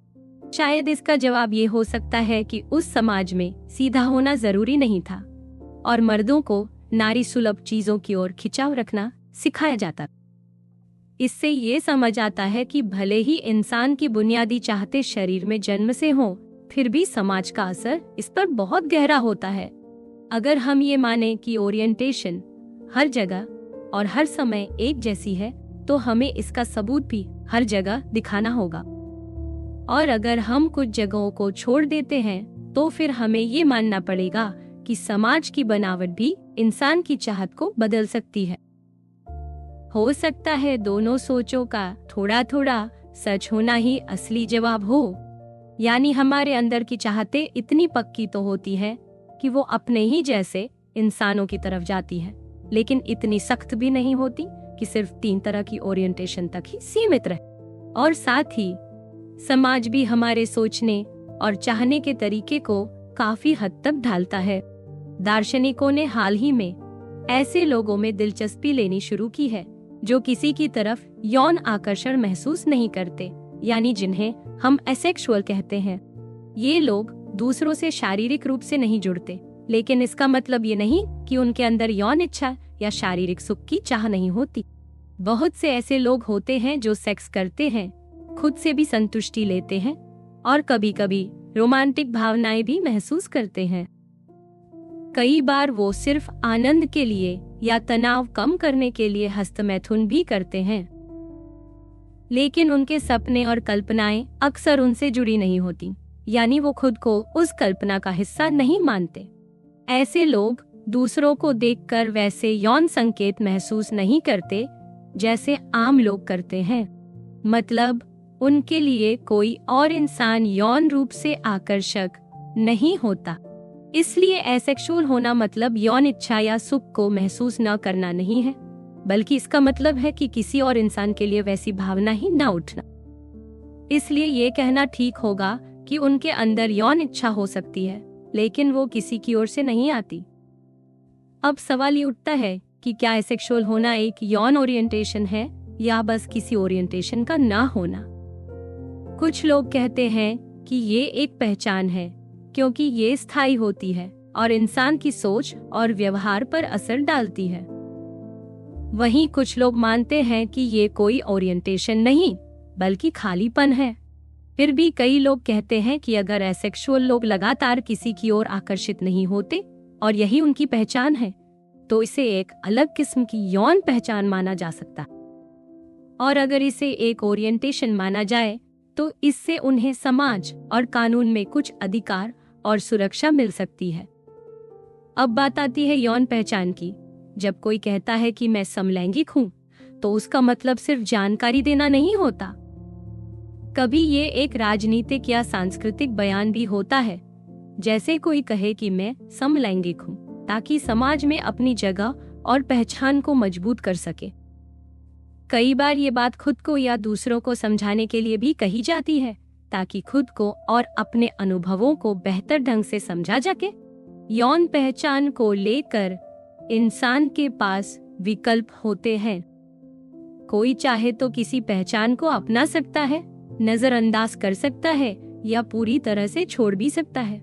शायद इसका जवाब ये हो सकता है कि उस समाज में सीधा होना जरूरी नहीं था और मर्दों को नारी सुलभ चीजों की ओर खिंचाव रखना सिखाया जाता। इससे ये समझ आता है कि भले ही इंसान की बुनियादी चाहते शरीर में जन्म से हो, फिर भी समाज का असर इस पर बहुत गहरा होता है। अगर हम ये माने कि ओरिएंटेशन हर जगह और हर समय एक जैसी है, तो हमें इसका सबूत भी हर जगह दिखाना होगा। और अगर हम कुछ जगहों को छोड़ देते हैं, तो फिर हमें ये मानना पड़ेगा कि समाज की बनावट भी इंसान की चाहत को बदल सकती है। हो सकता है दोनों सोचों का थोड़ा थोड़ा सच होना ही असली जवाब हो। यानी हमारे अंदर की चाहतें इतनी पक्की तो होती है कि वो अपने ही जैसे इंसानों की तरफ जाती है, लेकिन इतनी सख्त भी नहीं होती कि सिर्फ 3 तरह की ओरिएंटेशन तक ही सीमित रहे। और साथ ही समाज भी हमारे सोचने और चाहने के तरीके को काफी हद तक ढालता है। दार्शनिकों ने हाल ही में ऐसे लोगों में दिलचस्पी लेनी शुरू की है जो किसी की तरफ यौन आकर्षण महसूस नहीं करते, यानी जिन्हें हम एसेक्सुअल कहते हैं। ये लोग दूसरों से शारीरिक रूप से नहीं जुड़ते, लेकिन इसका मतलब ये नहीं कि उनके अंदर यौन इच्छा या शारीरिक सुख की चाह नहीं होती। बहुत से ऐसे लोग होते हैं जो सेक्स करते हैं, खुद से भी संतुष्टि लेते हैं और कभी कभी रोमांटिक भावनाएं भी महसूस करते हैं। कई बार वो सिर्फ आनंद के लिए या तनाव कम करने के लिए हस्तमैथुन भी करते हैं, लेकिन उनके सपने और कल्पनाएं अक्सर उनसे जुड़ी नहीं होती, यानी वो खुद को उस कल्पना का हिस्सा नहीं मानते। ऐसे लोग दूसरों को देखकर वैसे यौन संकेत महसूस नहीं करते जैसे आम लोग करते हैं। मतलब उनके लिए कोई और इंसान यौन रूप से आकर्षक नहीं होता। इसलिए एसेक्सुअल होना मतलब यौन इच्छा या सुख को महसूस न करना नहीं है, बल्कि इसका मतलब है कि किसी और इंसान के लिए वैसी भावना ही ना उठना। इसलिए ये कहना ठीक होगा कि उनके अंदर यौन इच्छा हो सकती है, लेकिन वो किसी की ओर से नहीं आती। अब सवाल ये उठता है कि क्या एसेक्सुअल होना एक यौन ओरिएंटेशन है या बस किसी ओरिएंटेशन का ना होना। कुछ लोग कहते हैं कि ये एक पहचान है क्योंकि ये स्थायी होती है और इंसान की सोच और व्यवहार पर असर डालती है। वहीं कुछ लोग मानते हैं कि ये कोई ओरिएंटेशन नहीं बल्कि खालीपन है। फिर भी कई लोग कहते हैं कि अगर एसेक्सुअल लोग लगातार किसी की ओर आकर्षित नहीं होते और यही उनकी पहचान है, तो इसे एक अलग किस्म की यौन पहचान माना जा सकता। और अगर इसे एक ओरिएंटेशन माना जाए तो इससे उन्हें समाज और कानून में कुछ अधिकार और सुरक्षा मिल सकती है। अब बात आती है यौन पहचान की। जब कोई कहता है कि मैं समलैंगिक हूँ, तो उसका मतलब सिर्फ जानकारी देना नहीं होता। कभी ये एक राजनीतिक या सांस्कृतिक बयान भी होता है, जैसे कोई कहे कि मैं समलैंगिक हूँ, ताकि समाज में अपनी जगह और पहचान को मजबूत कर सके। कई बार ये बात खुद को या दूसरों को समझाने के लिए भी कही जाती है, ताकि खुद को और अपने अनुभवों को बेहतर ढंग से समझा जाके। यौन पहचान को लेकर इंसान के पास विकल्प होते हैं। कोई चाहे तो किसी पहचान को अपना सकता है, नजरअंदाज कर सकता है या पूरी तरह से छोड़ भी सकता है।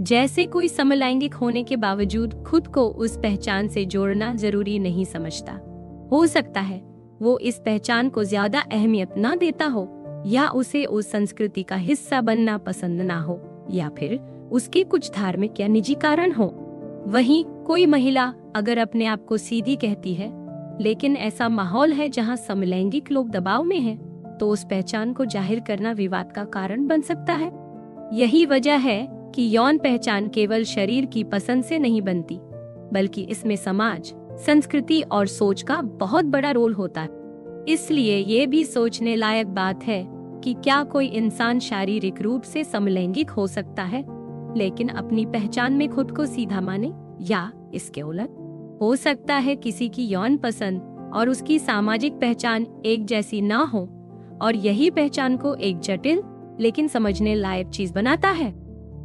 जैसे कोई समलैंगिक होने के बावजूद खुद को उस पहचान से जोड़ना जरूरी नहीं समझता। हो सकता है वो इस पहचान को ज्यादा अहमियत ना देता हो, या उसे उस संस्कृति का हिस्सा बनना पसंद ना हो, या फिर उसके कुछ धार्मिक या निजी कारण हो। वहीं कोई महिला अगर अपने आप को सीधी कहती है, लेकिन ऐसा माहौल है जहां समलैंगिक लोग दबाव में हैं, तो उस पहचान को जाहिर करना विवाद का कारण बन सकता है। यही वजह है कि यौन पहचान केवल शरीर की पसंद से नहीं बनती, बल्कि इसमें समाज, संस्कृति और सोच का बहुत बड़ा रोल होता है। इसलिए ये भी सोचने लायक बात है कि क्या कोई इंसान शारीरिक रूप से समलैंगिक हो सकता है, लेकिन अपनी पहचान में खुद को सीधा माने, या इसके उलट हो सकता है किसी की यौन पसंद और उसकी सामाजिक पहचान एक जैसी ना हो, और यही पहचान को एक जटिल लेकिन समझने लायक चीज बनाता है।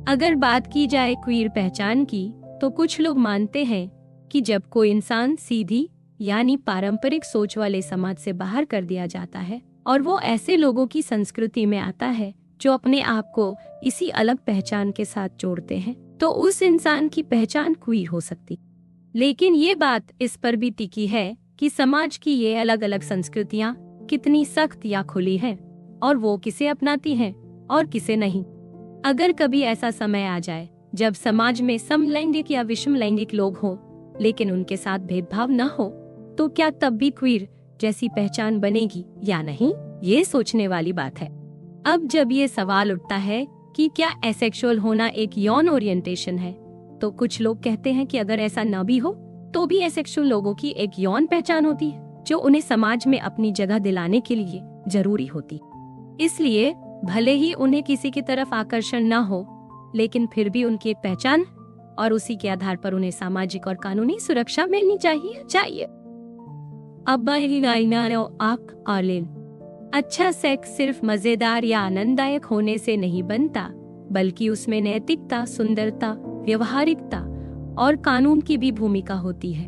अगर बात की जाए क्वीर पहचान की, तो कुछ लोग मानते हैं कि जब कोई इंसान सीधी यानी पारंपरिक सोच वाले समाज से बाहर कर दिया जाता है और वो ऐसे लोगों की संस्कृति में आता है जो अपने आप को इसी अलग पहचान के साथ जोड़ते हैं, तो उस इंसान की पहचान क्वीर हो सकती। लेकिन ये बात इस पर भी टिकी है कि समाज की ये अलग अलग संस्कृतियां कितनी सख्त या खुली हैं, और वो किसे अपनाती हैं और किसे नहीं। अगर कभी ऐसा समय आ जाए जब समाज में समलैंगिक या विषमलैंगिक लोग हों, लेकिन उनके साथ भेदभाव न हो, तो क्या तब भी क्वीर जैसी पहचान बनेगी या नहीं, ये सोचने वाली बात है। अब जब ये सवाल उठता है कि क्या एसेक्सुअल होना एक यौन ओरिएंटेशन है, तो कुछ लोग कहते हैं कि अगर ऐसा न भी हो, तो भी एसेक्सुअल लोगों की एक यौन पहचान होती है जो उन्हें समाज में अपनी जगह दिलाने के लिए जरूरी होती। इसलिए भले ही उन्हें किसी की तरफ आकर्षण न हो, लेकिन फिर भी उनकी एक पहचान, और उसी के आधार पर उन्हें सामाजिक और कानूनी सुरक्षा मिलनी चाहिए। अब अच्छा सेक्स सिर्फ मजेदार या आनंददायक होने से नहीं बनता, बल्कि उसमें नैतिकता, सुंदरता, व्यवहारिकता और कानून की भी भूमिका होती है।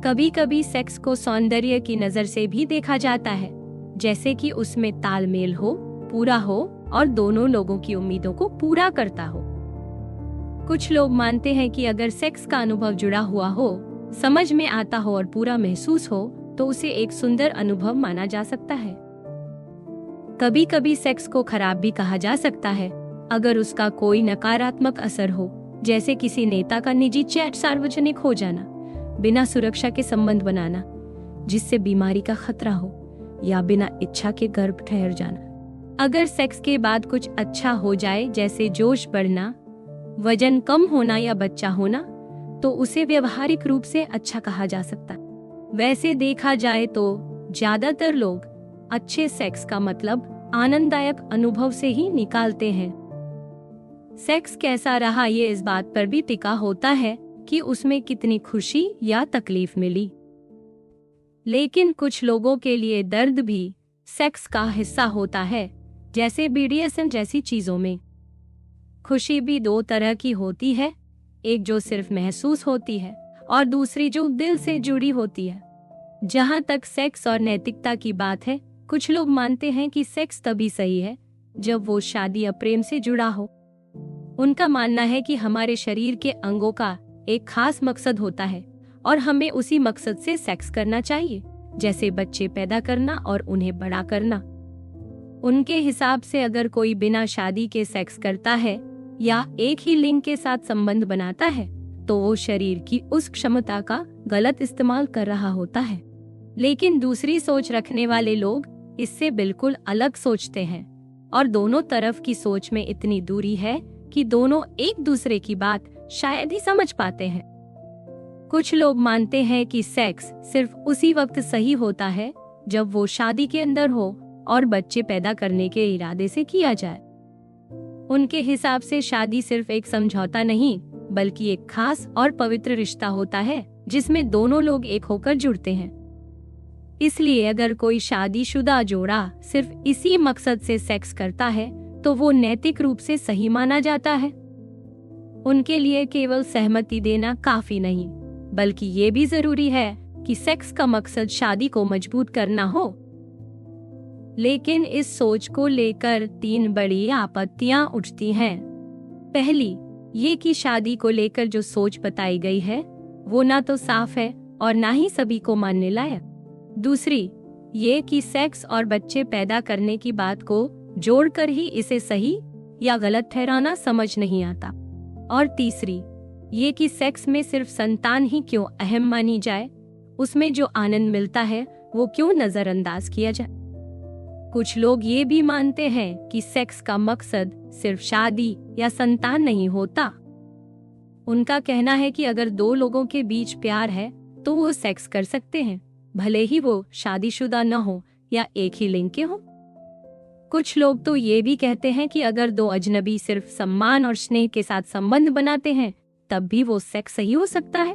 कभी कभी सेक्स को सौंदर्य की नजर से भी देखा जाता है, जैसे कि उसमें तालमेल हो, पूरा हो और दोनों लोगों की उम्मीदों को पूरा करता हो। कुछ लोग मानते हैं कि अगर सेक्स का अनुभव जुड़ा हुआ हो, समझ में आता हो और पूरा महसूस हो, तो उसे एक सुंदर अनुभव माना जा सकता है। कभी कभी सेक्स को खराब भी कहा जा सकता है अगर उसका कोई नकारात्मक असर हो, जैसे किसी नेता का निजी चैट सार्वजनिक हो जाना, बिना सुरक्षा के संबंध बनाना जिससे बीमारी का खतरा हो, या बिना इच्छा के गर्भ ठहर जाना। अगर सेक्स के बाद कुछ अच्छा हो जाए, जैसे जोश बढ़ना, वजन कम होना या बच्चा होना, तो उसे व्यवहारिक रूप से अच्छा कहा जा सकता। वैसे देखा जाए तो ज्यादातर लोग अच्छे सेक्स का मतलब आनंददायक अनुभव से ही निकालते हैं। सेक्स कैसा रहा ये इस बात पर भी टिका होता है कि उसमें कितनी खुशी या तकलीफ मिली। लेकिन कुछ लोगों के लिए दर्द भी सेक्स का हिस्सा होता है, जैसे बीडीएसएम जैसी चीजों में। खुशी भी दो तरह की होती है, एक जो सिर्फ महसूस होती है और दूसरी जो दिल से जुड़ी होती है। जहां तक सेक्स और नैतिकता की बात है, कुछ लोग मानते हैं कि सेक्स तभी सही है जब वो शादी या प्रेम से जुड़ा हो। उनका मानना है कि हमारे शरीर के अंगों का एक खास मकसद होता है और हमें उसी मकसद से सेक्स करना चाहिए, जैसे बच्चे पैदा करना और उन्हें बड़ा करना। उनके हिसाब से अगर कोई बिना शादी के सेक्स करता है या एक ही लिंग के साथ संबंध बनाता है, तो वो शरीर की उस क्षमता का गलत इस्तेमाल कर रहा होता है। लेकिन दूसरी सोच रखने वाले लोग इससे बिल्कुल अलग सोचते हैं और दोनों तरफ की सोच में इतनी दूरी है कि दोनों एक दूसरे की बात शायद ही समझ पाते हैं। कुछ लोग मानते हैं कि सेक्स सिर्फ उसी वक्त सही होता है जब वो शादी के अंदर हो और बच्चे पैदा करने के इरादे से किया जाए। उनके हिसाब से शादी सिर्फ एक समझौता नहीं, बल्कि एक खास और पवित्र रिश्ता होता है जिसमें दोनों लोग एक होकर जुड़ते हैं। इसलिए अगर कोई शादीशुदा जोड़ा सिर्फ इसी मकसद से सेक्स करता है, तो वो नैतिक रूप से सही माना जाता है। उनके लिए केवल सहमति देना काफी नहीं, बल्कि ये भी जरूरी है कि सेक्स का मकसद शादी को मजबूत करना हो। लेकिन इस सोच को लेकर 3 बड़ी आपत्तियां उठती हैं। पहली, ये कि शादी को लेकर जो सोच बताई गई है वो ना तो साफ है और ना ही सभी को मानने लायक। दूसरी, ये कि सेक्स और बच्चे पैदा करने की बात को जोड़कर ही इसे सही या गलत ठहराना समझ नहीं आता। और तीसरी, ये कि सेक्स में सिर्फ संतान ही क्यों अहम मानी जाए, उसमें जो आनंद मिलता है वो क्यों नजरअंदाज किया जाए। कुछ लोग ये भी मानते हैं कि सेक्स का मकसद सिर्फ शादी या संतान नहीं होता। उनका कहना है कि अगर 2 लोगों के बीच प्यार है तो वो सेक्स कर सकते हैं, भले ही वो शादीशुदा न हो या एक ही लिंग के हो। कुछ लोग तो ये भी कहते हैं कि अगर 2 अजनबी सिर्फ सम्मान और स्नेह के साथ संबंध बनाते हैं, तब भी वो सेक्स सही हो सकता है।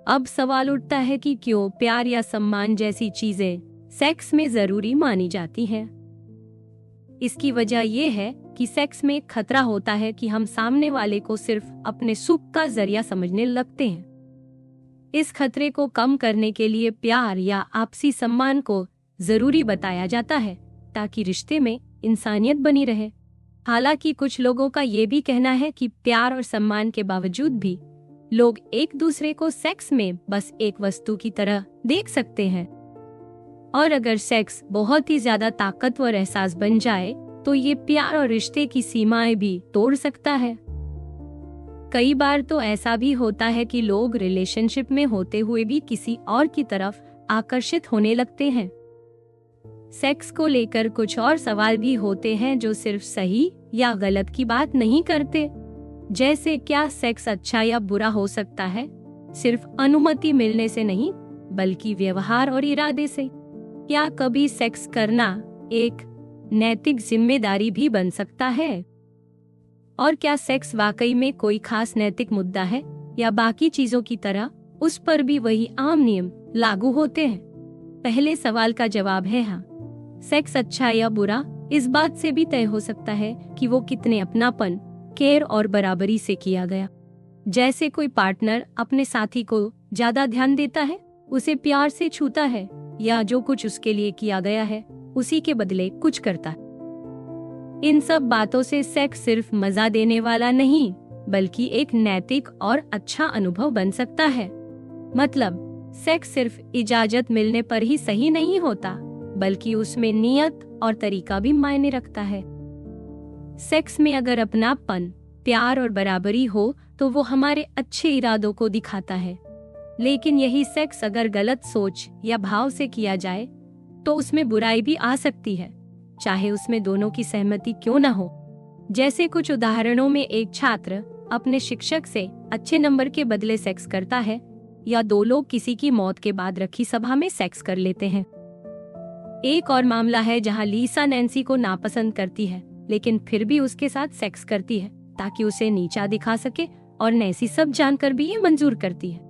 अब सवाल उठता है कि क्यों प्यार या सम्मान जैसी चीजें सेक्स में जरूरी मानी जाती हैं। इसकी वजह यह है कि सेक्स में खतरा होता है कि हम सामने वाले को सिर्फ अपने सुख का जरिया समझने लगते हैं। इस खतरे को कम करने के लिए प्यार या आपसी सम्मान को जरूरी बताया जाता है, ताकि रिश्ते में इंसानियत बनी रहे। हालांकि कुछ लोगों का ये भी कहना है कि प्यार और सम्मान के बावजूद भी लोग एक दूसरे को सेक्स में बस एक वस्तु की तरह देख सकते हैं। और अगर सेक्स बहुत ही ज्यादा ताकतवर एहसास बन जाए, तो ये प्यार और रिश्ते की सीमाएं भी तोड़ सकता है। कई बार तो ऐसा भी होता है कि लोग रिलेशनशिप में होते हुए भी किसी और की तरफ आकर्षित होने लगते हैं। सेक्स को लेकर कुछ और सवाल भी होते हैं जो सिर्फ सही या गलत की बात नहीं करते, जैसे क्या सेक्स अच्छा या बुरा हो सकता है सिर्फ अनुमति मिलने से नहीं, बल्कि व्यवहार और इरादे से। क्या कभी सेक्स करना एक नैतिक जिम्मेदारी भी बन सकता है? और क्या सेक्स वाकई में कोई खास नैतिक मुद्दा है, या बाकी चीजों की तरह उस पर भी वही आम नियम लागू होते हैं? पहले सवाल का जवाब है हाँ। सेक्स अच्छा या बुरा इस बात से भी तय हो सकता है कि वो कितने अपनापन, केयर और बराबरी से किया गया। जैसे कोई पार्टनर अपने साथी को ज्यादा ध्यान देता है, उसे प्यार से छूता है, या जो कुछ उसके लिए किया गया है उसी के बदले कुछ करता है। इन सब बातों से सेक्स सिर्फ मजा देने वाला नहीं, बल्कि एक नैतिक और अच्छा अनुभव बन सकता है। मतलब सेक्स सिर्फ इजाजत मिलने पर ही सही नहीं होता, बल्कि उसमें नियत और तरीका भी मायने रखता है। सेक्स में अगर अपनापन, प्यार और बराबरी हो तो वो हमारे अच्छे इरादों को दिखाता है। लेकिन यही सेक्स अगर गलत सोच या भाव से किया जाए तो उसमें बुराई भी आ सकती है, चाहे उसमें दोनों की सहमति क्यों न हो। जैसे कुछ उदाहरणों में एक छात्र अपने शिक्षक से अच्छे नंबर के बदले सेक्स करता है, या 2 लोग किसी की मौत के बाद रखी सभा में सेक्स कर लेते हैं। एक और मामला है जहां लीसा नैन्सी को नापसंद करती है, लेकिन फिर भी उसके साथ सेक्स करती है ताकि उसे नीचा दिखा सके, और नैन्सी सब जानकर भी ये मंजूर करती है।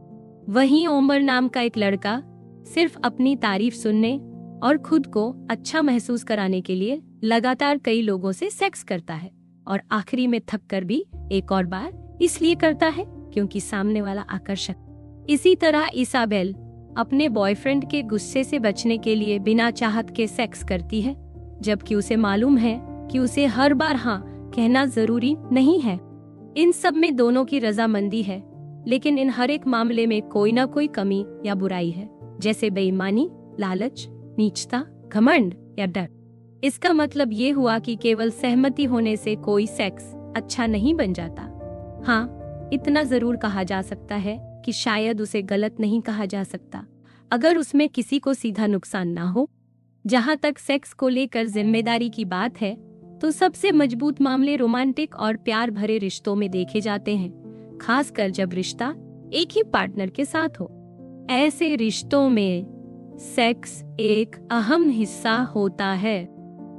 वहीं ओमर नाम का एक लड़का सिर्फ अपनी तारीफ सुनने और खुद को अच्छा महसूस कराने के लिए लगातार कई लोगों से सेक्स करता है और आखिरी में थक कर भी एक और बार इसलिए करता है क्योंकि सामने वाला आकर्षक। इसी तरह इसाबेल अपने बॉयफ्रेंड के गुस्से से बचने के लिए बिना चाहत के सेक्स करती है, जबकि उसे मालूम है कि उसे हर बार हाँ कहना जरूरी नहीं है। इन सब में दोनों की रजामंदी है, लेकिन इन हर एक मामले में कोई ना कोई कमी या बुराई है, जैसे बेईमानी, लालच, नीचता, घमंड या डर। इसका मतलब ये हुआ कि केवल सहमति होने से कोई सेक्स अच्छा नहीं बन जाता। हाँ, इतना जरूर कहा जा सकता है कि शायद उसे गलत नहीं कहा जा सकता अगर उसमें किसी को सीधा नुकसान ना हो। जहाँ तक सेक्स को लेकर जिम्मेदारी की बात है, तो सबसे मजबूत मामले रोमांटिक और प्यार भरे रिश्तों में देखे जाते हैं, खासकर जब रिश्ता एक ही पार्टनर के साथ हो। ऐसे रिश्तों में सेक्स एक अहम हिस्सा होता है।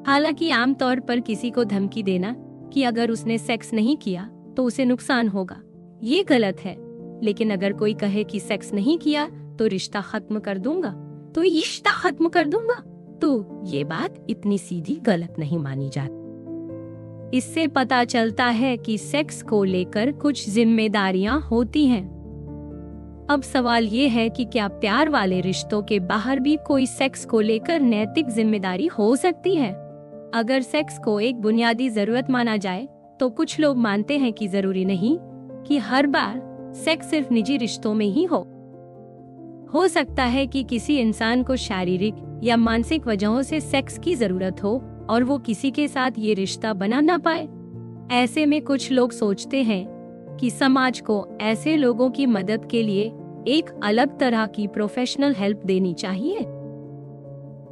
हालांकि आमतौर पर किसी को धमकी देना कि अगर उसने सेक्स नहीं किया तो उसे नुकसान होगा, ये गलत है। लेकिन अगर कोई कहे कि सेक्स नहीं किया तो रिश्ता खत्म कर दूंगा, तो रिश्ता खत्म कर दूंगा, तो ये बात इतनी सीधी गलत नहीं मानी जाती। इससे पता चलता है कि सेक्स को लेकर कुछ जिम्मेदारियां होती हैं। अब सवाल ये है कि क्या प्यार वाले रिश्तों के बाहर भी कोई सेक्स को लेकर नैतिक जिम्मेदारी हो सकती है? अगर सेक्स को एक बुनियादी जरूरत माना जाए, तो कुछ लोग मानते हैं कि जरूरी नहीं कि हर बार सेक्स सिर्फ निजी रिश्तों में ही हो सकता है कि किसी इंसान को शारीरिक या मानसिक वजहों से सेक्स की जरूरत हो और वो किसी के साथ ये रिश्ता बना ना पाए। ऐसे में कुछ लोग सोचते हैं कि समाज को ऐसे लोगों की मदद के लिए एक अलग तरह की प्रोफेशनल हेल्प देनी चाहिए।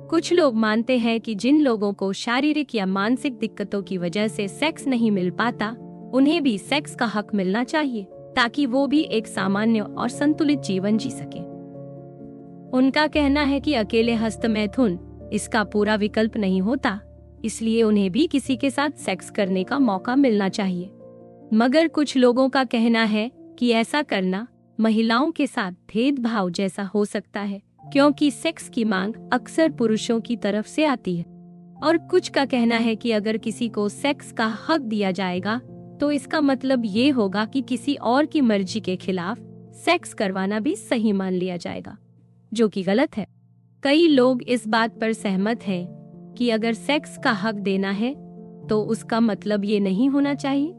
कुछ लोग मानते हैं कि जिन लोगों को शारीरिक या मानसिक दिक्कतों की वजह से सेक्स नहीं मिल पाता, उन्हें भी सेक्स का हक मिलना चाहिए, ताकि वो भी एक सामान्य और संतुलित जीवन जी सके। उनका कहना है कि अकेले हस्तमैथुन इसका पूरा विकल्प नहीं होता, इसलिए उन्हें भी किसी के साथ सेक्स करने का मौका मिलना चाहिए। मगर कुछ लोगों का कहना है कि ऐसा करना महिलाओं के साथ भेदभाव जैसा हो सकता है, क्योंकि सेक्स की मांग अक्सर पुरुषों की तरफ से आती है। और कुछ का कहना है कि अगर किसी को सेक्स का हक दिया जाएगा, तो इसका मतलब ये होगा कि किसी और की मर्जी के खिलाफ सेक्स करवाना भी सही मान लिया जाएगा, जो कि गलत है। कई लोग इस बात पर सहमत हैं कि अगर सेक्स का हक देना है, तो उसका मतलब ये नहीं होना चाहिए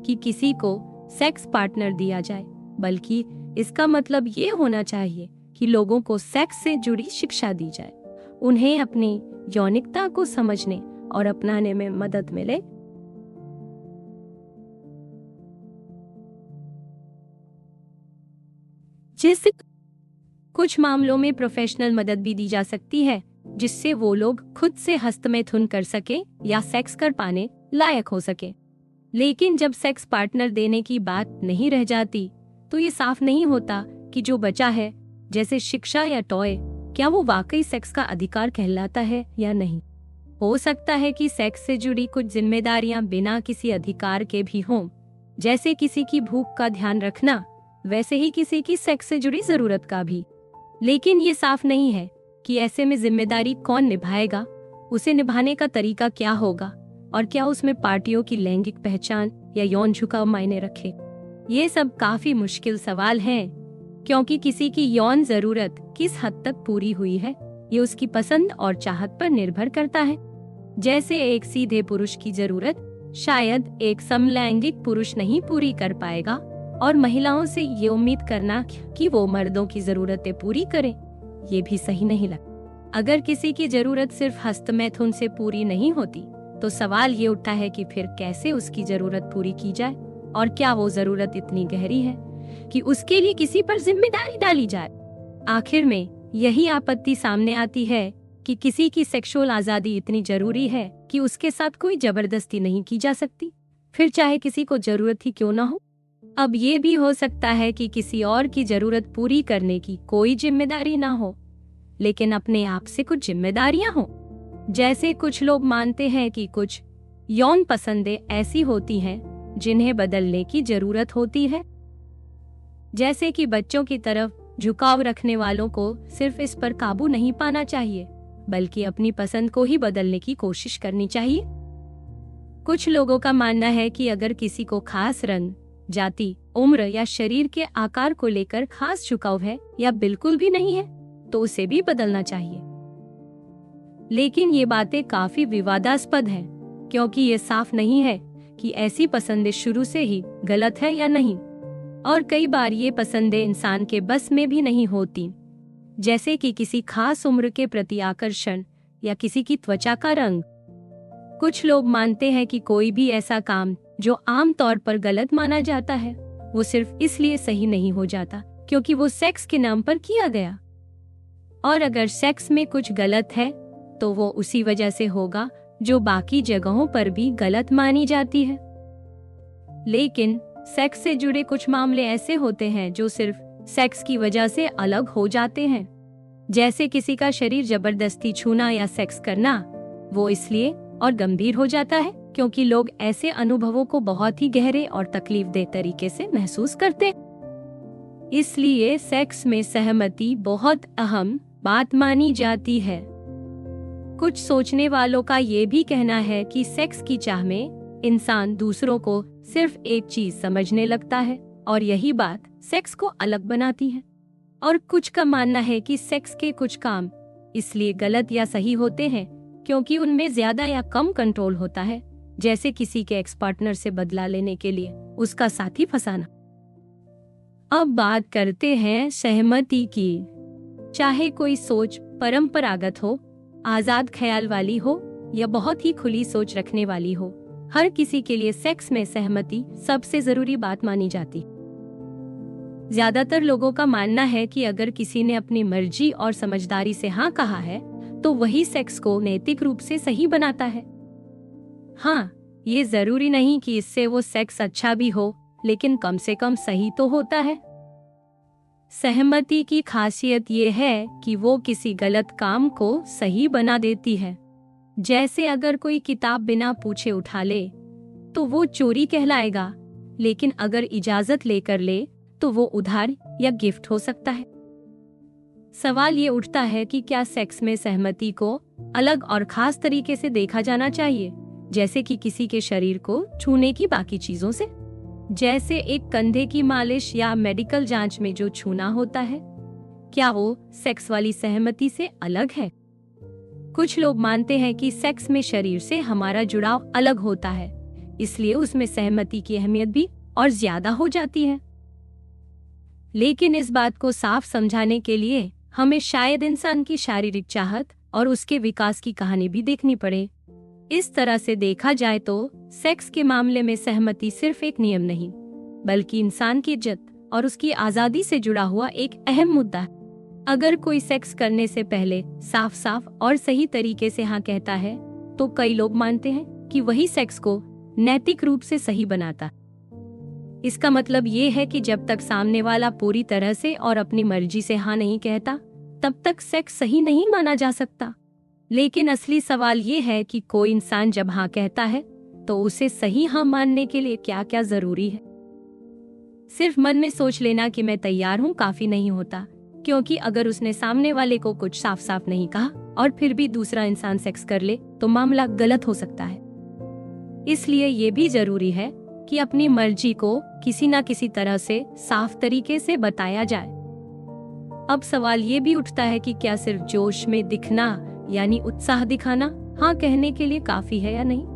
कि किसी को सेक्स पार्टनर दिया जाए, बल्कि इसका मतलब ये होना चाहिए कि लोगों को सेक्स से जुड़ी शिक्षा दी जाए, उन्हें अपनी यौनिकता को समझने और अपनाने में मदद मिले। जैसे कुछ मामलों में प्रोफेशनल मदद भी दी जा सकती है, जिससे वो लोग खुद से हस्तमैथुन कर सके या सेक्स कर पाने लायक हो सके। लेकिन जब सेक्स पार्टनर देने की बात नहीं रह जाती, तो ये साफ नहीं होता कि जो बचा है, जैसे शिक्षा या टॉय, क्या वो वाकई सेक्स का अधिकार कहलाता है या नहीं। हो सकता है कि सेक्स से जुड़ी कुछ जिम्मेदारियां बिना किसी अधिकार के भी हों, जैसे किसी की भूख का ध्यान रखना, वैसे ही किसी की सेक्स से जुड़ी जरूरत का भी। लेकिन ये साफ नहीं है कि ऐसे में जिम्मेदारी कौन निभाएगा, उसे निभाने का तरीका क्या होगा, और क्या उसमें पार्टियों की लैंगिक पहचान या यौन झुकाव मायने रखे। ये सब काफी मुश्किल सवाल हैं, क्योंकि किसी की यौन जरूरत किस हद तक पूरी हुई है, ये उसकी पसंद और चाहत पर निर्भर करता है। जैसे एक सीधे पुरुष की जरूरत शायद एक समलैंगिक पुरुष नहीं पूरी कर पाएगा, और महिलाओं से ये उम्मीद करना कि वो मर्दों की जरूरतें पूरी करें, ये भी सही नहीं लगता। अगर किसी की जरूरत सिर्फ हस्तमैथुन से पूरी नहीं होती, तो सवाल ये उठता है कि फिर कैसे उसकी जरूरत पूरी की जाए, और क्या वो जरूरत इतनी गहरी है कि उसके लिए किसी पर जिम्मेदारी डाली जाए। आखिर में यही आपत्ति सामने आती है कि किसी की सेक्सुअल आजादी इतनी जरूरी है कि उसके साथ कोई जबरदस्ती नहीं की जा सकती, फिर चाहे किसी को जरूरत ही क्यों ना हो। अब ये भी हो सकता है कि किसी और की जरूरत पूरी करने की कोई जिम्मेदारी ना हो, लेकिन अपने आप से कुछ जिम्मेदारियां हो। जैसे कुछ लोग मानते हैं कि कुछ यौन पसंदें ऐसी होती हैं जिन्हें बदलने की जरूरत होती है, जैसे कि बच्चों की तरफ झुकाव रखने वालों को सिर्फ इस पर काबू नहीं पाना चाहिए, बल्कि अपनी पसंद को ही बदलने की कोशिश करनी चाहिए। कुछ लोगों का मानना है कि अगर किसी को खास रंग, जाति, उम्र या शरीर के आकार को लेकर खास झुकाव है या बिल्कुल भी नहीं है, तो उसे भी बदलना चाहिए। लेकिन ये बातें काफी विवादास्पद हैं, क्योंकि ये साफ नहीं है कि ऐसी पसंदें शुरू से ही गलत है या नहीं, और कई बार ये पसंदें इंसान के बस में भी नहीं होती, जैसे कि किसी खास उम्र के प्रति आकर्षण या किसी की त्वचा का रंग। कुछ लोग मानते हैं कि कोई भी ऐसा काम जो आम तौर पर गलत माना जाता है, वो सिर्फ इसलिए सही नहीं हो जाता क्योंकि वो सेक्स के नाम पर किया गया। और अगर सेक्स में कुछ गलत है तो वो उसी वजह से होगा जो बाकी जगहों पर भी गलत मानी जाती है। लेकिन सेक्स से जुड़े कुछ मामले ऐसे होते हैं जो सिर्फ सेक्स की वजह से अलग हो जाते हैं, जैसे किसी का शरीर जबरदस्ती छूना या सेक्स करना। वो इसलिए और गंभीर हो जाता है क्योंकि लोग ऐसे अनुभवों को बहुत ही गहरे और तकलीफदेह तरीके से महसूस करते। इसलिए सेक्स में सहमति बहुत अहम बात मानी जाती है। कुछ सोचने वालों का ये भी कहना है कि सेक्स की चाह में इंसान दूसरों को सिर्फ एक चीज समझने लगता है और यही बात सेक्स को अलग बनाती है। और कुछ का मानना है कि सेक्स के कुछ काम इसलिए गलत या सही होते हैं क्योंकि उनमें ज्यादा या कम कंट्रोल होता है, जैसे किसी के एक्स पार्टनर से बदला लेने के लिए उसका साथी फंसाना। अब बात करते हैं सहमति की। चाहे कोई सोच परंपरागत हो, आजाद ख्याल वाली हो या बहुत ही खुली सोच रखने वाली हो, हर किसी के लिए सेक्स में सहमति सबसे जरूरी बात मानी जाती। ज्यादातर लोगों का मानना है कि अगर किसी ने अपनी मर्जी और समझदारी से हाँ कहा है तो वही सेक्स को नैतिक रूप से सही बनाता है। हाँ, ये जरूरी नहीं कि इससे वो सेक्स अच्छा भी हो, लेकिन कम से कम सही तो होता है। सहमति की खासियत ये है कि वो किसी गलत काम को सही बना देती है। जैसे अगर कोई किताब बिना पूछे उठा ले तो वो चोरी कहलाएगा, लेकिन अगर इजाजत लेकर ले तो वो उधार या गिफ्ट हो सकता है। सवाल ये उठता है कि क्या सेक्स में सहमति को अलग और खास तरीके से देखा जाना चाहिए, जैसे कि किसी के शरीर को छूने की बाकी चीजों से, जैसे एक कंधे की मालिश या मेडिकल जांच में जो छूना होता है, क्या वो सेक्स वाली सहमति से अलग है? कुछ लोग मानते हैं कि सेक्स में शरीर से हमारा जुड़ाव अलग होता है, इसलिए उसमें सहमति की अहमियत भी और ज्यादा हो जाती है। लेकिन इस बात को साफ समझाने के लिए हमें शायद इंसान की शारीरिक चाहत और उसके विकास की कहानी भी देखनी पड़े। इस तरह से देखा जाए तो सेक्स के मामले में सहमति सिर्फ एक नियम नहीं, बल्कि इंसान की इज्जत और उसकी आजादी से जुड़ा हुआ एक अहम मुद्दा है। अगर कोई सेक्स करने से पहले साफ साफ और सही तरीके से हाँ कहता है, तो कई लोग मानते हैं कि वही सेक्स को नैतिक रूप से सही बनाता। इसका मतलब ये है कि जब तक सामने वाला पूरी तरह से और अपनी मर्जी से हाँ नहीं कहता, तब तक सेक्स सही नहीं माना जा सकता। लेकिन असली सवाल ये है कि कोई इंसान जब हाँ कहता है तो उसे सही हाँ मानने के लिए क्या क्या जरूरी है। सिर्फ मन में सोच लेना कि मैं तैयार हूँ काफी नहीं होता, क्योंकि अगर उसने सामने वाले को कुछ साफ साफ नहीं कहा और फिर भी दूसरा इंसान सेक्स कर ले तो मामला गलत हो सकता है। इसलिए ये भी जरूरी है कि अपनी मर्जी को किसी न किसी तरह से साफ तरीके से बताया जाए। अब सवाल ये भी उठता है कि क्या सिर्फ जोश में दिखना यानी उत्साह दिखाना हाँ कहने के लिए काफी है या नहीं।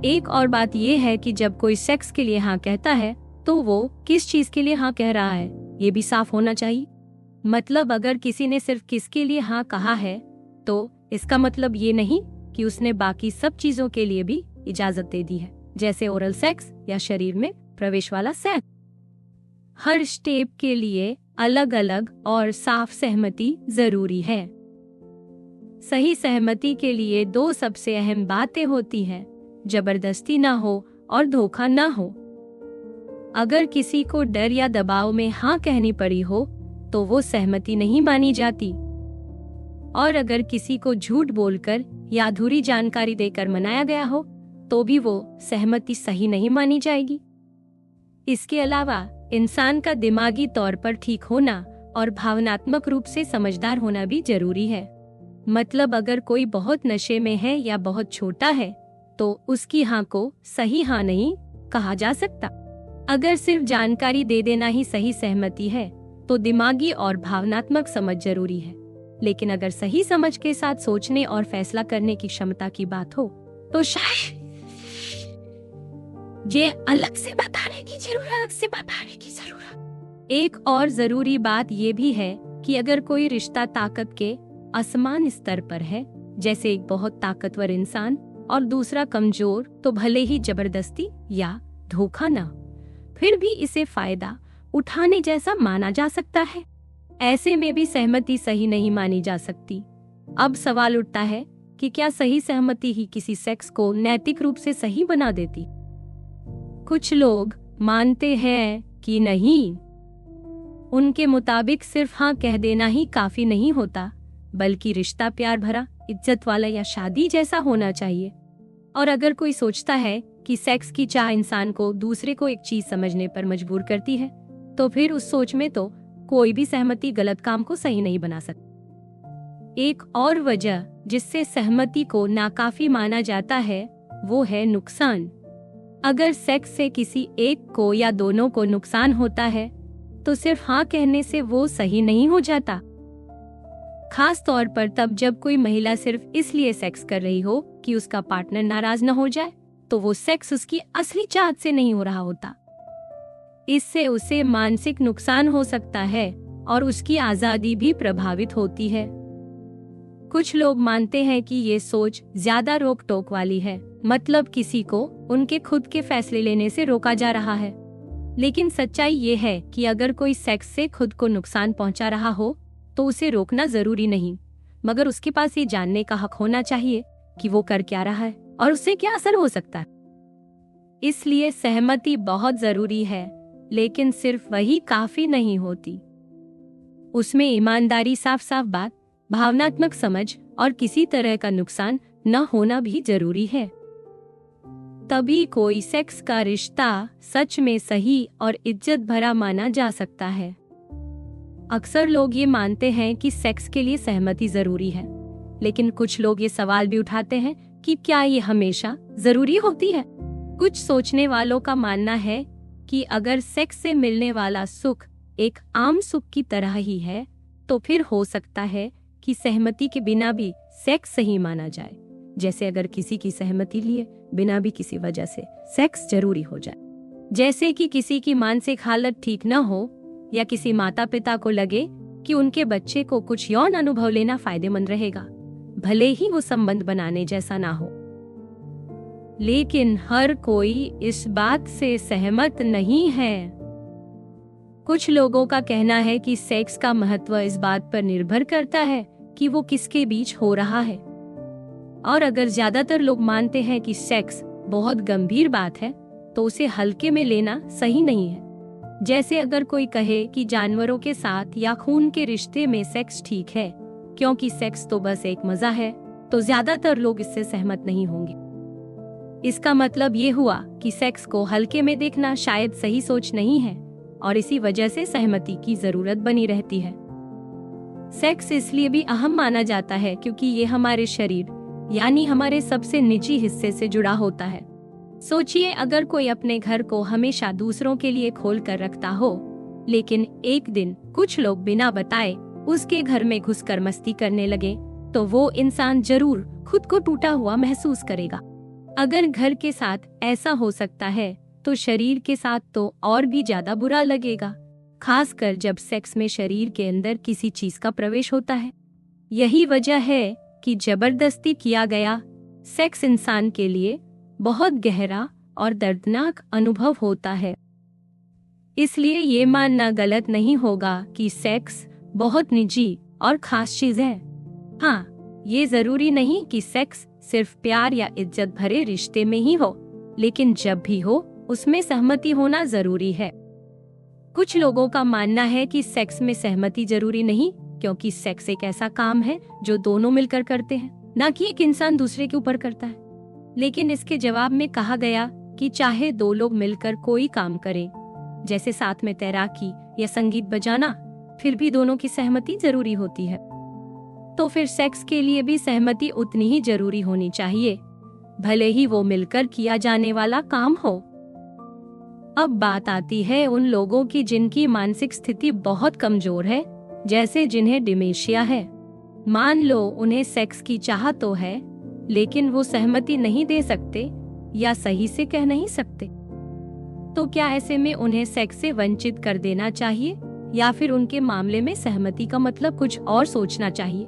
एक और बात यह है कि जब कोई सेक्स के लिए हाँ कहता है तो वो किस चीज के लिए हाँ कह रहा है, ये भी साफ होना चाहिए। मतलब अगर किसी ने सिर्फ किस के लिए हाँ कहा है तो इसका मतलब ये नहीं कि उसने बाकी सब चीजों के लिए भी इजाजत दे दी है, जैसे ओरल सेक्स या शरीर में प्रवेश वाला सेक्स। हर स्टेप के लिए अलग अलग और साफ सहमति जरूरी है। सही सहमति के लिए दो सबसे अहम बातें होती हैं, जबरदस्ती ना हो और धोखा ना हो। अगर किसी को डर या दबाव में हाँ कहनी पड़ी हो तो वो सहमति नहीं मानी जाती, और अगर किसी को झूठ बोलकर या अधूरी जानकारी देकर मनाया गया हो तो भी वो सहमति सही नहीं मानी जाएगी। इसके अलावा इंसान का दिमागी तौर पर ठीक होना और भावनात्मक रूप से समझदार होना भी जरूरी है। मतलब अगर कोई बहुत नशे में है या बहुत छोटा है तो उसकी हाँ को सही हाँ नहीं कहा जा सकता। अगर सिर्फ जानकारी दे देना ही सही सहमति है तो दिमागी और भावनात्मक समझ जरूरी है। लेकिन अगर सही समझ के साथ सोचने और फैसला करने की क्षमता की बात हो तो शायद ये अलग से बताने की जरूरत। एक और जरूरी बात ये भी है कि अगर कोई रिश्ता ताकत के असमान स्तर पर है, जैसे एक बहुत ताकतवर इंसान और दूसरा कमजोर, तो भले ही जबरदस्ती या धोखा ना, फिर भी इसे फायदा उठाने जैसा माना जा सकता है। ऐसे में भी सहमति सही नहीं मानी जा सकती। अब सवाल उठता है कि क्या सही सहमति ही किसी सेक्स को नैतिक रूप से सही बना देती? कुछ लोग मानते हैं कि नहीं, उनके मुताबिक सिर्फ हाँ कह देना ही काफी नहीं होता, बल्कि रिश्ता प्यार भरा, इज्जत वाला या शादी जैसा होना चाहिए। और अगर कोई सोचता है कि सेक्स की चाह इंसान को दूसरे को एक चीज समझने पर मजबूर करती है, तो फिर उस सोच में तो कोई भी सहमति गलत काम को सही नहीं बना सकती। एक और वजह जिससे सहमति को नाकाफी माना जाता है वो है नुकसान। अगर सेक्स से किसी एक को या दोनों को नुकसान होता है तो सिर्फ हाँ कहने से वो सही नहीं हो जाता। खास तौर पर तब जब कोई महिला सिर्फ इसलिए सेक्स कर रही हो कि उसका पार्टनर नाराज न हो जाए, तो वो सेक्स उसकी असली चाहत से नहीं हो रहा होता। इससे उसे मानसिक नुकसान हो सकता है और उसकी आजादी भी प्रभावित होती है। कुछ लोग मानते हैं कि ये सोच ज्यादा रोक टोक वाली है, मतलब किसी को उनके खुद के फैसले लेने से रोका जा रहा है। लेकिन सच्चाई ये है कि अगर कोई सेक्स से खुद को नुकसान पहुंचा रहा हो तो उसे रोकना जरूरी नहीं, मगर उसके पास ये जानने का हक होना चाहिए कि वो कर क्या रहा है और उससे क्या असर हो सकता है। इसलिए सहमति बहुत जरूरी है, लेकिन सिर्फ वही काफी नहीं होती। उसमें ईमानदारी, साफ साफ बात, भावनात्मक समझ और किसी तरह का नुकसान न होना भी जरूरी है। तभी कोई सेक्स का रिश्ता सच में सही और इज्जत भरा माना जा सकता है। अक्सर लोग ये मानते हैं कि सेक्स के लिए सहमति जरूरी है, लेकिन कुछ लोग ये सवाल भी उठाते हैं कि क्या ये हमेशा जरूरी होती है। कुछ सोचने वालों का मानना है कि अगर सेक्स से मिलने वाला सुख एक आम सुख की तरह ही है, तो फिर हो सकता है कि सहमति के बिना भी सेक्स सही माना जाए। जैसे अगर किसी की सहमति लिए बिना भी किसी वजह से सेक्स जरूरी हो जाए, जैसे कि किसी की मानसिक हालत ठीक न हो या किसी माता पिता को लगे कि उनके बच्चे को कुछ यौन अनुभव लेना फायदेमंद रहेगा, भले ही वो संबंध बनाने जैसा ना हो। लेकिन हर कोई इस बात से सहमत नहीं है। कुछ लोगों का कहना है कि सेक्स का महत्व इस बात पर निर्भर करता है कि वो किसके बीच हो रहा है। और अगर ज्यादातर लोग मानते हैं कि सेक्स बहुत गंभीर बात है, तो उसे हल्के में लेना सही नहीं है। जैसे अगर कोई कहे कि जानवरों के साथ या खून के रिश्ते में सेक्स ठीक है क्योंकि सेक्स तो बस एक मजा है, तो ज्यादातर लोग इससे सहमत नहीं होंगे। इसका मतलब ये हुआ कि सेक्स को हल्के में देखना शायद सही सोच नहीं है और इसी वजह से सहमति की जरूरत बनी रहती है। सेक्स इसलिए भी अहम माना जाता है क्योंकि ये हमारे शरीर यानी हमारे सबसे निजी हिस्से से जुड़ा होता है। सोचिए, अगर कोई अपने घर को हमेशा दूसरों के लिए खोल कर रखता हो, लेकिन एक दिन कुछ लोग बिना बताए उसके घर में घुसकर मस्ती करने लगे, तो वो इंसान जरूर खुद को टूटा हुआ महसूस करेगा। अगर घर के साथ ऐसा हो सकता है तो शरीर के साथ तो और भी ज्यादा बुरा लगेगा, खासकर जब सेक्स में शरीर के अंदर किसी चीज का प्रवेश होता है। यही वजह है कि जबरदस्ती किया गया सेक्स इंसान के लिए बहुत गहरा और दर्दनाक अनुभव होता है। इसलिए ये मानना गलत नहीं होगा कि सेक्स बहुत निजी और खास चीज है। हाँ, ये जरूरी नहीं कि सेक्स सिर्फ प्यार या इज्जत भरे रिश्ते में ही हो, लेकिन जब भी हो उसमें सहमति होना जरूरी है। कुछ लोगों का मानना है कि सेक्स में सहमति जरूरी नहीं, क्योंकि सेक्स एक ऐसा काम है जो दोनों मिलकर करते हैं, ना कि एक इंसान दूसरे के ऊपर करता है। लेकिन इसके जवाब में कहा गया कि चाहे दो लोग मिलकर कोई काम करें, जैसे साथ में तैराकी या संगीत बजाना, फिर भी दोनों की सहमति जरूरी होती है। तो फिर सेक्स के लिए भी सहमति उतनी ही जरूरी होनी चाहिए, भले ही वो मिलकर किया जाने वाला काम हो। अब बात आती है उन लोगों की जिनकी मानसिक स्थिति बहुत कमजोर है, जैसे जिन्हें डिमेंशिया है। मान लो उन्हें सेक्स की चाह तो है, लेकिन वो सहमति नहीं दे सकते या सही से कह नहीं सकते। तो क्या ऐसे में उन्हें सेक्स से वंचित कर देना चाहिए, या फिर उनके मामले में सहमति का मतलब कुछ और सोचना चाहिए?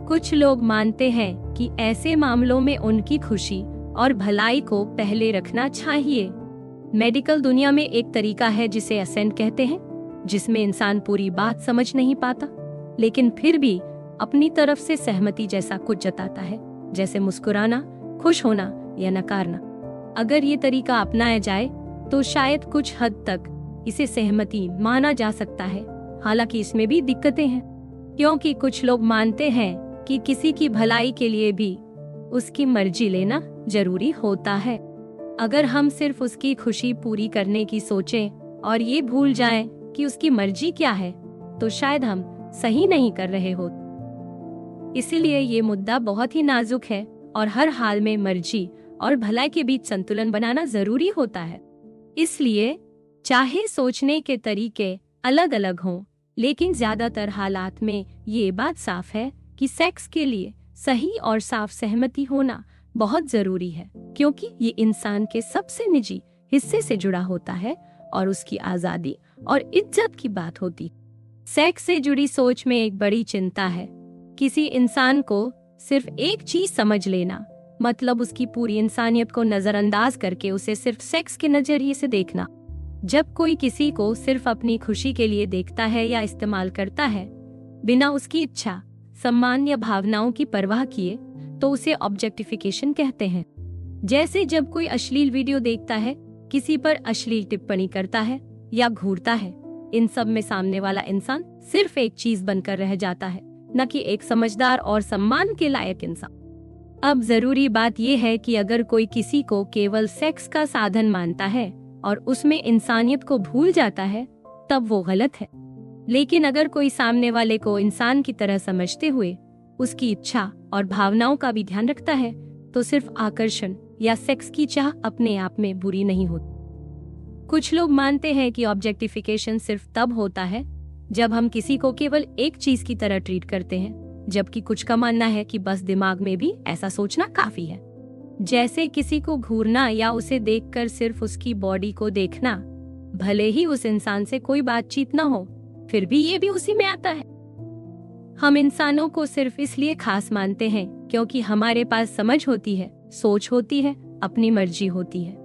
कुछ लोग मानते हैं कि ऐसे मामलों में उनकी खुशी और भलाई को पहले रखना चाहिए। मेडिकल दुनिया में एक तरीका है जिसे असेंट कहते हैं, जिसमें इंसान पूरी बात समझ नहीं पाता, लेकिन फिर भी अपनी तरफ से सहमति जैसा कुछ जताता है, जैसे मुस्कुराना, खुश होना या नकारना। अगर ये तरीका अपनाया जाए तो शायद कुछ हद तक इसे सहमति माना जा सकता है। हालांकि इसमें भी दिक्कतें हैं, क्योंकि कुछ लोग मानते हैं कि किसी की भलाई के लिए भी उसकी मर्जी लेना जरूरी होता है। अगर हम सिर्फ उसकी खुशी पूरी करने की सोचें और ये भूल जाएं कि उसकी मर्जी क्या है, तो शायद हम सही नहीं कर रहे हो। इसीलिए ये मुद्दा बहुत ही नाजुक है और हर हाल में मर्जी और भलाई के बीच संतुलन बनाना जरूरी होता है। इसलिए चाहे सोचने के तरीके अलग अलग हों, लेकिन ज्यादातर हालात में ये बात साफ है कि सेक्स के लिए सही और साफ सहमति होना बहुत जरूरी है, क्योंकि ये इंसान के सबसे निजी हिस्से से जुड़ा होता है और उसकी आजादी और इज्जत की बात होती। सेक्स से जुड़ी सोच में एक बड़ी चिंता है किसी इंसान को सिर्फ एक चीज समझ लेना, मतलब उसकी पूरी इंसानियत को नजरअंदाज करके उसे सिर्फ सेक्स के नजरिए से देखना। जब कोई किसी को सिर्फ अपनी खुशी के लिए देखता है या इस्तेमाल करता है, बिना उसकी इच्छा, सम्मान या भावनाओं की परवाह किए, तो उसे ऑब्जेक्टिफिकेशन कहते हैं। जैसे जब कोई अश्लील वीडियो देखता है, किसी पर अश्लील टिप्पणी करता है या घूरता है, इन सब में सामने वाला इंसान सिर्फ एक चीज बनकर रह जाता है, न कि एक समझदार और सम्मान के लायक इंसान। अब जरूरी बात यह है कि अगर कोई किसी को केवल सेक्स का साधन मानता है और उसमें इंसानियत को भूल जाता है, तब वो गलत है। लेकिन अगर कोई सामने वाले को इंसान की तरह समझते हुए उसकी इच्छा और भावनाओं का भी ध्यान रखता है, तो सिर्फ आकर्षण या सेक्स की चाह अपने आप में बुरी नहीं होती। कुछ लोग मानते हैं कि ऑब्जेक्टिफिकेशन सिर्फ तब होता है जब हम किसी को केवल एक चीज की तरह ट्रीट करते हैं, जबकि कुछ का मानना है कि बस दिमाग में भी ऐसा सोचना काफी है। जैसे किसी को घूरना या उसे देखकर सिर्फ उसकी बॉडी को देखना, भले ही उस इंसान से कोई बातचीत न हो, फिर भी ये भी उसी में आता है। हम इंसानों को सिर्फ इसलिए खास मानते हैं क्योंकि हमारे पास समझ होती है, सोच होती है, अपनी मर्जी होती है।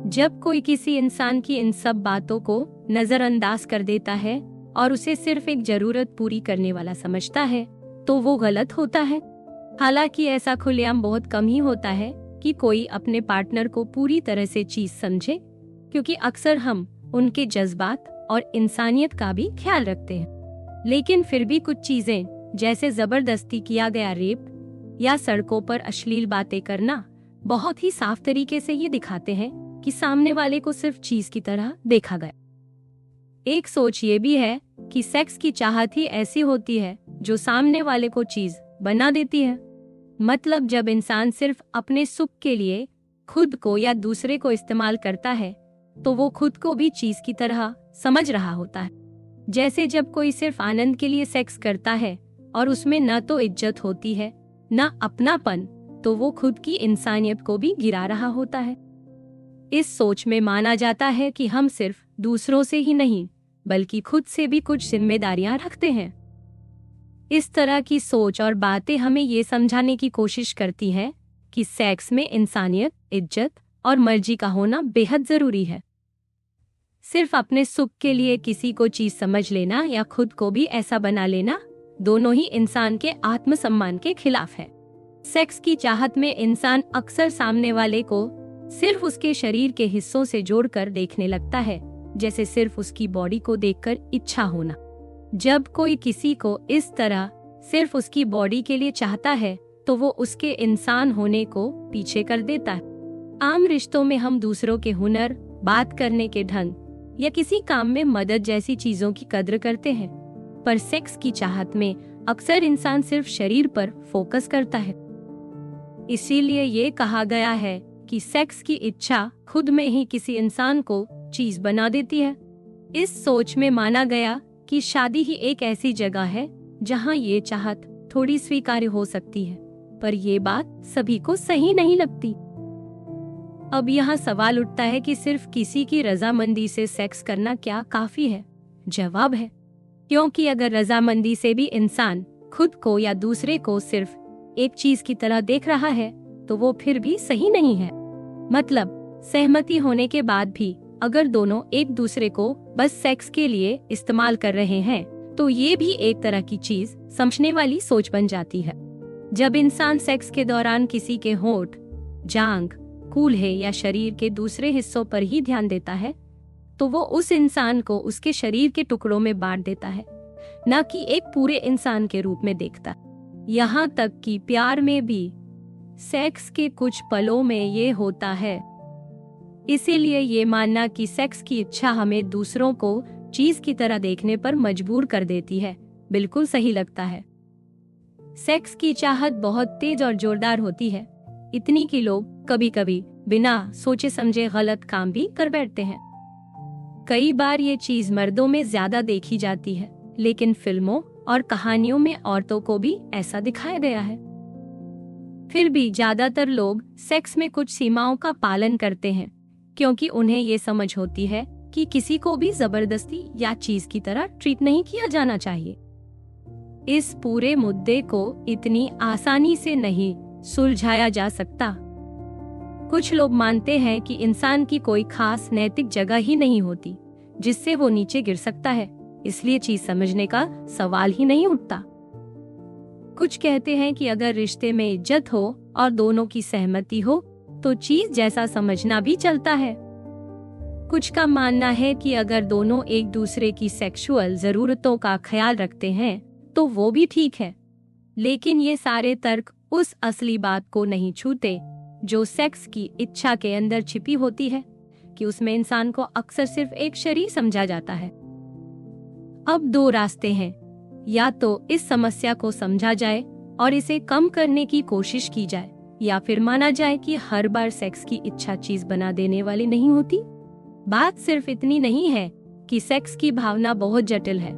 जब कोई किसी इंसान की इन सब बातों को नजरअंदाज कर देता है और उसे सिर्फ एक जरूरत पूरी करने वाला समझता है, तो वो गलत होता है। हालांकि ऐसा खुलेआम बहुत कम ही होता है कि कोई अपने पार्टनर को पूरी तरह से चीज समझे, क्योंकि अक्सर हम उनके जज्बात और इंसानियत का भी ख्याल रखते हैं। लेकिन फिर भी कुछ चीजें, जैसे जबरदस्ती किया गया रेप या सड़कों पर अश्लील बातें करना, बहुत ही साफ तरीके से ये दिखाते हैं कि सामने वाले को सिर्फ चीज की तरह देखा गया। एक सोच ये भी है कि सेक्स की चाहत ही ऐसी होती है जो सामने वाले को चीज बना देती है। मतलब जब इंसान सिर्फ अपने सुख के लिए खुद को या दूसरे को इस्तेमाल करता है, तो वो खुद को भी चीज की तरह समझ रहा होता है। जैसे जब कोई सिर्फ आनंद के लिए सेक्स करता है और उसमें न तो इज्जत होती है न अपनापन, तो वो खुद की इंसानियत को भी गिरा रहा होता है। इस सोच में माना जाता है कि हम सिर्फ दूसरों से ही नहीं, बल्कि खुद से भी कुछ जिम्मेदारियां रखते हैं। इस तरह की सोच और बातें हमें ये समझाने की कोशिश करती हैं कि सेक्स में इंसानियत, इज्जत और मर्जी का होना बेहद जरूरी है। सिर्फ अपने सुख के लिए किसी को चीज समझ लेना या खुद को भी ऐसा बना लेना, दोनों ही इंसान के आत्मसम्मान के खिलाफ है। सेक्स की चाहत में इंसान अक्सर सामने वाले को सिर्फ उसके शरीर के हिस्सों से जोड़कर देखने लगता है, जैसे सिर्फ उसकी बॉडी को देखकर इच्छा होना। जब कोई किसी को इस तरह सिर्फ उसकी बॉडी के लिए चाहता है, तो वो उसके इंसान होने को पीछे कर देता है। आम रिश्तों में हम दूसरों के हुनर, बात करने के ढंग या किसी काम में मदद जैसी चीजों की कद्र करते हैं। पर सेक्स की चाहत में अक्सर इंसान सिर्फ शरीर पर फोकस करता है। इसीलिए ये कहा गया है कि सेक्स की इच्छा खुद में ही किसी इंसान को चीज बना देती है। इस सोच में माना गया कि शादी ही एक ऐसी जगह है जहां ये चाहत थोड़ी स्वीकार्य हो सकती है, पर ये बात सभी को सही नहीं लगती। अब यहाँ सवाल उठता है कि सिर्फ किसी की रजामंदी से सेक्स करना क्या काफी है? जवाब है, क्योंकि अगर रजामंदी से भी इंसान खुद को या दूसरे को सिर्फ एक चीज की तरह देख रहा है तो वो फिर भी सही नहीं है। मतलब सहमति होने के बाद भी अगर दोनों एक दूसरे को बस सेक्स के लिए इस्तेमाल कर रहे हैं तो ये भी एक तरह की चीज समझने वाली सोच बन जाती है। जब इंसान सेक्स के दौरान किसी के होंठ, जांघ, कूल्हे या शरीर के दूसरे हिस्सों पर ही ध्यान देता है तो वो उस इंसान को उसके शरीर के टुकड़ों में बांट देता है, न कि एक पूरे इंसान के रूप में देखता। यहाँ तक कि प्यार में भी सेक्स के कुछ पलों में ये होता है। इसीलिए ये मानना कि सेक्स की इच्छा हमें दूसरों को चीज की तरह देखने पर मजबूर कर देती है, बिल्कुल सही लगता है। सेक्स की चाहत बहुत तेज और जोरदार होती है, इतनी कि लोग कभी कभी बिना सोचे समझे गलत काम भी कर बैठते हैं। कई बार ये चीज मर्दों में ज्यादा देखी जाती है, लेकिन फिल्मों और कहानियों में औरतों को भी ऐसा दिखाया गया है। फिर भी ज्यादातर लोग सेक्स में कुछ सीमाओं का पालन करते हैं, क्योंकि उन्हें ये समझ होती है कि किसी को भी जबरदस्ती या चीज की तरह ट्रीट नहीं किया जाना चाहिए। इस पूरे मुद्दे को इतनी आसानी से नहीं सुलझाया जा सकता। कुछ लोग मानते हैं कि इंसान की कोई खास नैतिक जगह ही नहीं होती जिससे वो नीचे गिर सकता है, इसलिए चीज समझने का सवाल ही नहीं उठता। कुछ कहते हैं कि अगर रिश्ते में इज्जत हो और दोनों की सहमति हो तो चीज जैसा समझना भी चलता है। कुछ का मानना है कि अगर दोनों एक दूसरे की सेक्सुअल जरूरतों का ख्याल रखते हैं तो वो भी ठीक है। लेकिन ये सारे तर्क उस असली बात को नहीं छूते जो सेक्स की इच्छा के अंदर छिपी होती है, कि उसमें इंसान को अक्सर सिर्फ एक शरीर समझा जाता है। अब दो रास्ते हैं, या तो इस समस्या को समझा जाए और इसे कम करने की कोशिश की जाए, या फिर माना जाए कि हर बार सेक्स की इच्छा चीज बना देने वाली नहीं होती। बात सिर्फ इतनी नहीं है कि सेक्स की भावना बहुत जटिल है,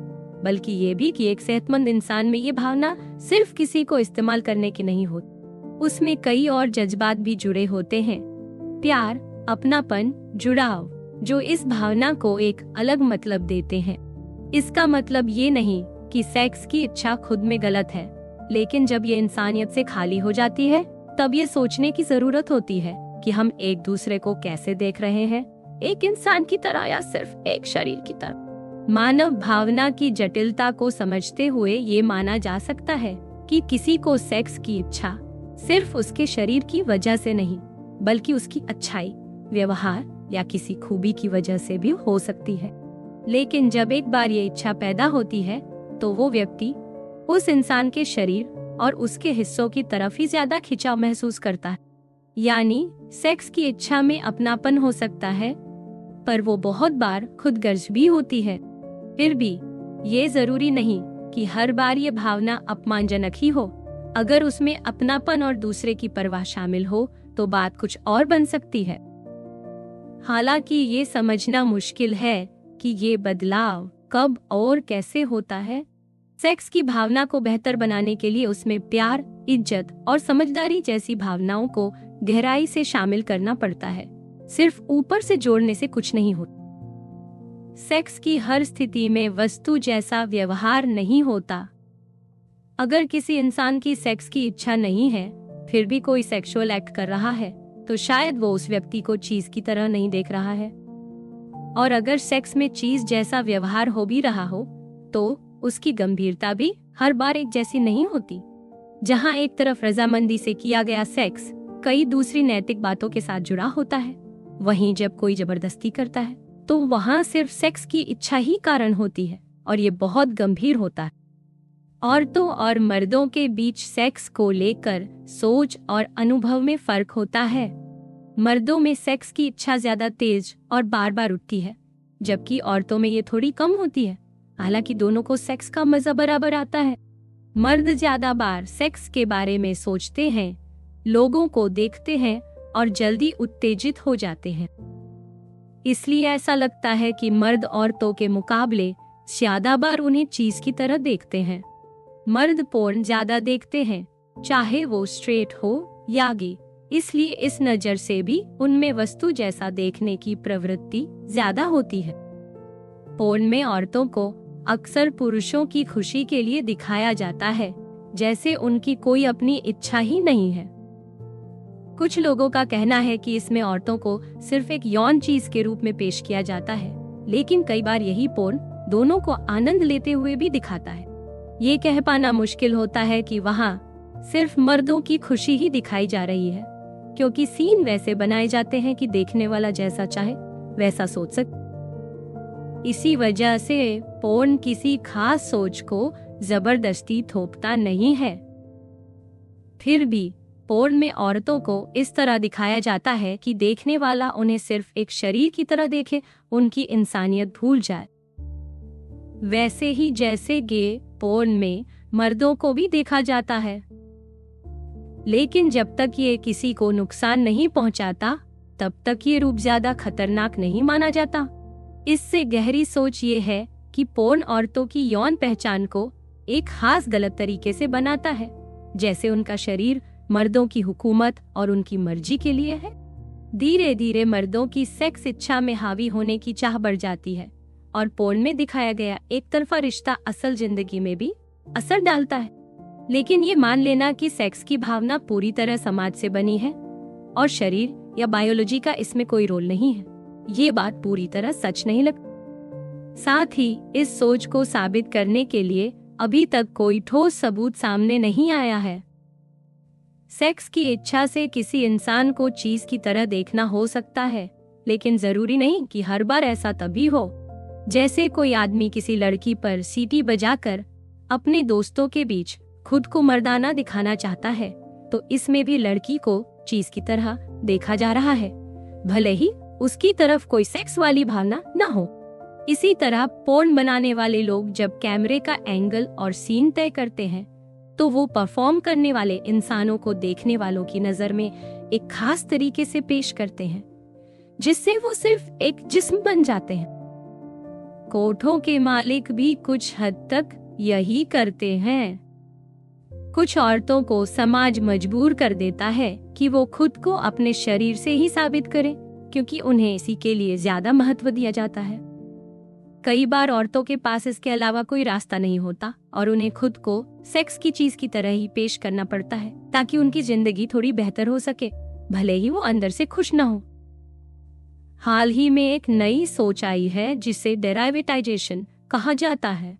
बल्कि ये भी कि एक सेहतमंद इंसान में ये भावना सिर्फ किसी को इस्तेमाल करने की नहीं होती, उसमें कई और जज्बात भी जुड़े होते हैं। प्यार, अपनापन, जुड़ाव, जो इस भावना को एक अलग मतलब देते हैं। इसका मतलब ये नहीं कि सेक्स की इच्छा खुद में गलत है, लेकिन जब ये इंसानियत से खाली हो जाती है तब ये सोचने की जरूरत होती है कि हम एक दूसरे को कैसे देख रहे हैं, एक इंसान की तरह या सिर्फ एक शरीर की तरह। मानव भावना की जटिलता को समझते हुए ये माना जा सकता है कि किसी को सेक्स की इच्छा सिर्फ उसके शरीर की वजह से नहीं, बल्कि उसकी अच्छाई, व्यवहार या किसी खूबी की वजह से भी हो सकती है। लेकिन जब एक बार ये इच्छा पैदा होती है तो वो व्यक्ति उस इंसान के शरीर और उसके हिस्सों की तरफ ही ज्यादा खिंचाव महसूस करता है। यानी सेक्स की इच्छा में अपनापन हो सकता है, पर वो बहुत बार खुदगर्ज भी होती है। फिर भी ये जरूरी नहीं कि हर बार ये भावना अपमानजनक ही हो। अगर उसमें अपनापन और दूसरे की परवाह शामिल हो तो बात कुछ और बन सकती है। हालांकि ये समझना मुश्किल है कि ये बदलाव कब और कैसे होता है। सेक्स की भावना को बेहतर बनाने के लिए उसमें प्यार, इज्जत और समझदारी जैसी भावनाओं को गहराई से शामिल करना पड़ता है। सिर्फ ऊपर से जोड़ने से कुछ नहीं होता। सेक्स की हर स्थिति में वस्तु जैसा व्यवहार नहीं होता। अगर किसी इंसान की सेक्स की इच्छा नहीं है फिर भी कोई सेक्सुअल एक्ट कर रहा है तो शायद वो उस व्यक्ति को चीज की तरह नहीं देख रहा है। और अगर सेक्स में चीज जैसा व्यवहार हो भी रहा हो तो उसकी गंभीरता भी हर बार एक जैसी नहीं होती। जहाँ एक तरफ रजामंदी से किया गया सेक्स कई दूसरी नैतिक बातों के साथ जुड़ा होता है, वहीं जब कोई जबरदस्ती करता है तो वहाँ सिर्फ सेक्स की इच्छा ही कारण होती है और ये बहुत गंभीर होता है। औरतों और मर्दों के बीच सेक्स को लेकर सोच और अनुभव में फर्क होता है। मर्दों में सेक्स की इच्छा ज्यादा तेज और बार बार उठती है, जबकि औरतों में ये थोड़ी कम होती है। हालांकि दोनों को सेक्स का मजा बराबर आता है। मर्द ज्यादा बार सेक्स के बारे में सोचते हैं, लोगों को देखते हैं और जल्दी उत्तेजित हो जाते हैं। इसलिए ऐसा लगता है कि मर्द औरतों के मुकाबले ज्यादा बार उन्हें चीज की तरह देखते हैं। मर्द पोर्न ज्यादा देखते हैं, चाहे वो स्ट्रेट हो या गे। इसलिए इस नजर से भी उनमें वस्तु जैसा देखने की प्रवृत्ति ज्यादा होती है। पोर्न में औरतों को अक्सर पुरुषों की खुशी के लिए दिखाया जाता है, जैसे उनकी कोई अपनी इच्छा ही नहीं है। कुछ लोगों का कहना है कि इसमें औरतों को सिर्फ एक यौन चीज के रूप में पेश किया जाता है, लेकिन कई बार यही पोर्न दोनों को आनंद लेते हुए भी दिखाता है। ये कह पाना मुश्किल होता है कि वहाँ सिर्फ मर्दों की खुशी ही दिखाई जा रही है, क्योंकि सीन वैसे बनाए जाते हैं कि देखने वाला जैसा चाहे वैसा सोच सके। इसी वजह से पोर्न किसी खास सोच को जबरदस्ती थोपता नहीं है। फिर भी पोर्न में औरतों को इस तरह दिखाया जाता है कि देखने वाला उन्हें सिर्फ एक शरीर की तरह देखे, उनकी इंसानियत भूल जाए। वैसे ही जैसे गे पोर्न में मर्दों को भी देखा जाता है, लेकिन जब तक ये किसी को नुकसान नहीं पहुंचाता, तब तक ये रूप ज्यादा खतरनाक नहीं माना जाता। इससे गहरी सोच ये है कि पोर्न औरतों की यौन पहचान को एक खास गलत तरीके से बनाता है, जैसे उनका शरीर मर्दों की हुकूमत और उनकी मर्जी के लिए है। धीरे धीरे मर्दों की सेक्स इच्छा में हावी होने की चाह बढ़ जाती है और पोर्न में दिखाया गया एक तरफा रिश्ता असल जिंदगी में भी असर डालता है। लेकिन ये मान लेना कि सेक्स की भावना पूरी तरह समाज से बनी है और शरीर या बायोलॉजी का इसमें कोई रोल नहीं है, ये बात पूरी तरह सच नहीं लगती। साथ ही इस सोच को साबित करने के लिए अभी तक कोई ठोस सबूत सामने नहीं आया है। सेक्स की इच्छा से किसी इंसान को चीज की तरह देखना हो सकता है, लेकिन जरूरी नहीं कि हर बार ऐसा तभी हो। जैसे कोई आदमी किसी लड़की पर सीटी बजाकर अपने दोस्तों के बीच खुद को मर्दाना दिखाना चाहता है, तो इसमें भी लड़की को चीज की तरह देखा जा रहा है, भले ही उसकी तरफ कोई सेक्स वाली भावना न हो। इसी तरह पोर्न बनाने वाले लोग जब कैमरे का एंगल और सीन तय करते हैं, तो वो परफॉर्म करने वाले इंसानों को देखने वालों की नजर में एक खास तरीके से पेश करते हैं, जिससे वो सिर्फ एक जिस्म बन जाते हैं। कोठों के मालिक भी कुछ हद तक यही करते हैं। कुछ औरतों को समाज मजबूर कर देता है कि वो खुद को अपने शरीर से ही साबित करें, क्योंकि उन्हें इसी के लिए ज्यादा महत्व दिया जाता है। कई बार औरतों के पास इसके अलावा कोई रास्ता नहीं होता और उन्हें खुद को सेक्स की चीज की तरह ही पेश करना पड़ता है, ताकि उनकी जिंदगी थोड़ी बेहतर हो सके, भले ही वो अंदर से खुश न हो। हाल ही में एक नई सोच आई है जिसे डेराइवेटाइजेशन कहा जाता है।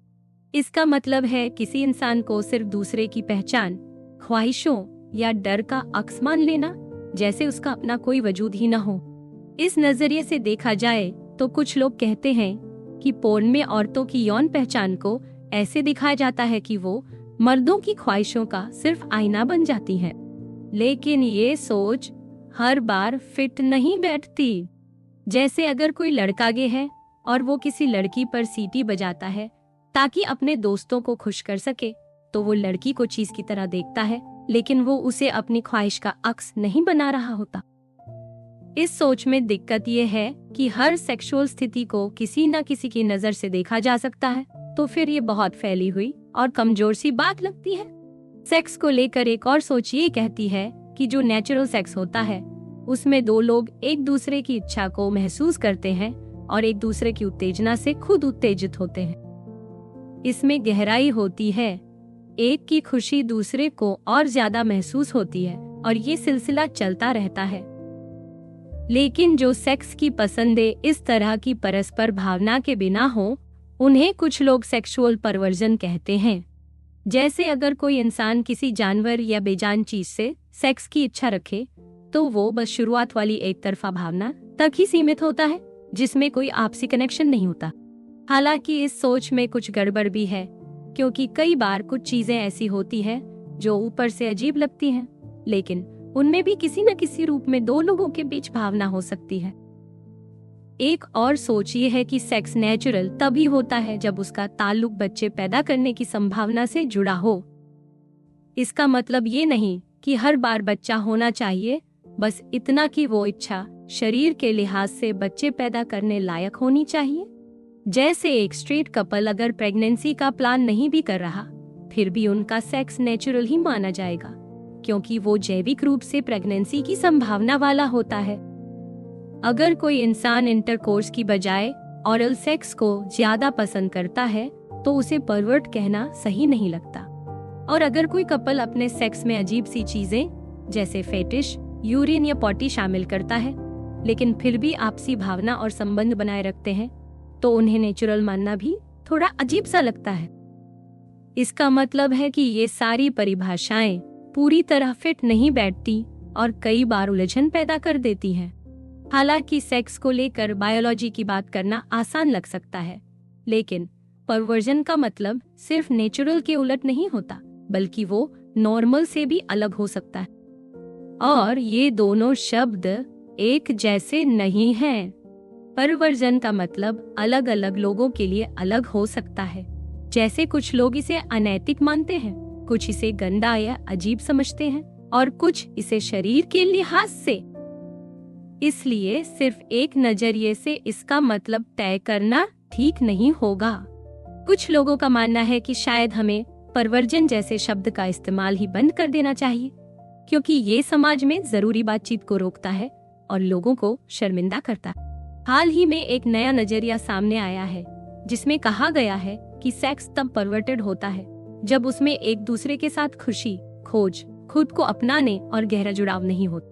इसका मतलब है किसी इंसान को सिर्फ दूसरे की पहचान, ख्वाहिशों या डर का अक्स मान लेना, जैसे उसका अपना कोई वजूद ही न हो। इस नजरिए से देखा जाए तो कुछ लोग कहते हैं कि पोर्न में औरतों की यौन पहचान को ऐसे दिखाया जाता है कि वो मर्दों की ख्वाहिशों का सिर्फ आईना बन जाती है। लेकिन ये सोच हर बार फिट नहीं बैठती। जैसे अगर कोई लड़का गे है और वो किसी लड़की पर सीटी बजाता है ताकि अपने दोस्तों को खुश कर सके, तो वो लड़की को चीज की तरह देखता है, लेकिन वो उसे अपनी ख्वाहिश का अक्स नहीं बना रहा होता। इस सोच में दिक्कत ये है कि हर सेक्सुअल स्थिति को किसी न किसी की नजर से देखा जा सकता है, तो फिर ये बहुत फैली हुई और कमजोर सी बात लगती है। सेक्स को लेकर एक और सोच ये कहती है कि जो नेचुरल सेक्स होता है उसमें दो लोग एक दूसरे की इच्छा को महसूस करते हैं और एक दूसरे की उत्तेजना से खुद उत्तेजित होते हैं। इसमें गहराई होती है, एक की खुशी दूसरे को और ज्यादा महसूस होती है और ये सिलसिला चलता रहता है। लेकिन जो सेक्स की पसंदें इस तरह की परस्पर भावना के बिना हो, उन्हें कुछ लोग सेक्सुअल परवर्जन कहते हैं। जैसे अगर कोई इंसान किसी जानवर या बेजान चीज से सेक्स की इच्छा रखे, तो वो बस शुरुआत वाली एक तरफा भावना तक ही सीमित होता है, जिसमें कोई आपसी कनेक्शन नहीं होता। हालांकि इस सोच में कुछ गड़बड़ भी है, क्योंकि कई बार कुछ चीजें ऐसी होती हैं जो ऊपर से अजीब लगती हैं, लेकिन उनमें भी किसी न किसी रूप में दो लोगों के बीच भावना हो सकती है। एक और सोच ये है कि सेक्स नेचुरल तभी होता है जब उसका ताल्लुक बच्चे पैदा करने की संभावना से जुड़ा हो। इसका मतलब ये नहीं कि हर बार बच्चा होना चाहिए, बस इतना कि वो इच्छा शरीर के लिहाज से बच्चे पैदा करने लायक होनी चाहिए। जैसे एक स्ट्रेट कपल अगर प्रेगनेंसी का प्लान नहीं भी कर रहा, फिर भी उनका सेक्स नेचुरल ही माना जाएगा, क्योंकि वो जैविक रूप से प्रेगनेंसी की संभावना वाला होता है। अगर कोई इंसान इंटरकोर्स की बजाय ओरल सेक्स को ज्यादा पसंद करता है तो उसे परवर्ट कहना सही नहीं लगता। और अगर कोई कपल अपने सेक्स में अजीब सी चीजें जैसे फेटिश, यूरिन या पॉटी शामिल करता है, लेकिन फिर भी आपसी भावना और संबंध बनाए रखते हैं, तो उन्हें नेचुरल मानना भी थोड़ा अजीब सा लगता है। इसका मतलब है कि ये सारी परिभाषाएं पूरी तरह फिट नहीं बैठती और कई बार उलझन पैदा कर देती हैं। हालांकि सेक्स को लेकर बायोलॉजी की बात करना आसान लग सकता है, लेकिन परवर्जन का मतलब सिर्फ नेचुरल के उलट नहीं होता, बल्कि वो नॉर्मल से भी अलग हो सकता है। और ये दोनों शब्द एक जैसे नहीं हैं। परवर्जन का मतलब अलग अलग लोगों के लिए अलग हो सकता है। जैसे कुछ लोग इसे अनैतिक मानते हैं, कुछ इसे गंदा या अजीब समझते हैं, और कुछ इसे शरीर के लिहाज से। इसलिए सिर्फ एक नजरिए से इसका मतलब तय करना ठीक नहीं होगा। कुछ लोगों का मानना है कि शायद हमें परवर्जन जैसे शब्द का इस्तेमाल ही बंद कर देना चाहिए, क्योंकि ये समाज में जरूरी बातचीत को रोकता है और लोगों को शर्मिंदा करता है। हाल ही में एक नया नजरिया सामने आया है, जिसमें कहा गया है कि सेक्स तब परवर्टेड होता है जब उसमें एक दूसरे के साथ खुशी, खोज, खुद को अपनाने और गहरा जुड़ाव नहीं होता।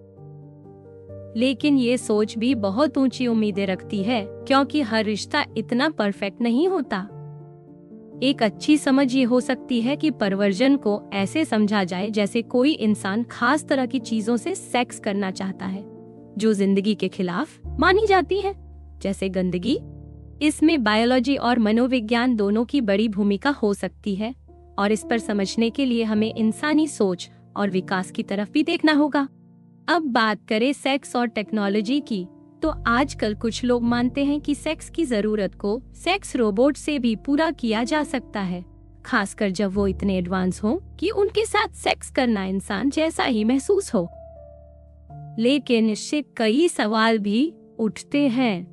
लेकिन ये सोच भी बहुत ऊंची उम्मीदें रखती है, क्योंकि हर रिश्ता इतना परफेक्ट नहीं होता। एक अच्छी समझ ये हो सकती है कि परवर्जन को ऐसे समझा जाए जैसे कोई इंसान खास तरह की चीजों से सेक्स करना चाहता है जो जिंदगी के खिलाफ मानी जाती है, जैसे गंदगी। इसमें बायोलॉजी और मनोविज्ञान दोनों की बड़ी भूमिका हो सकती है, और इस पर समझने के लिए हमें इंसानी सोच और विकास की तरफ भी देखना होगा। अब बात करें सेक्स और टेक्नोलॉजी की, तो आजकल कुछ लोग मानते हैं कि सेक्स की जरूरत को सेक्स रोबोट से भी पूरा किया जा सकता है, खासकर जब वो इतने एडवांस हो कि उनके साथ सेक्स करना इंसान जैसा ही महसूस हो। लेकिन इससे कई सवाल भी उठते हैं,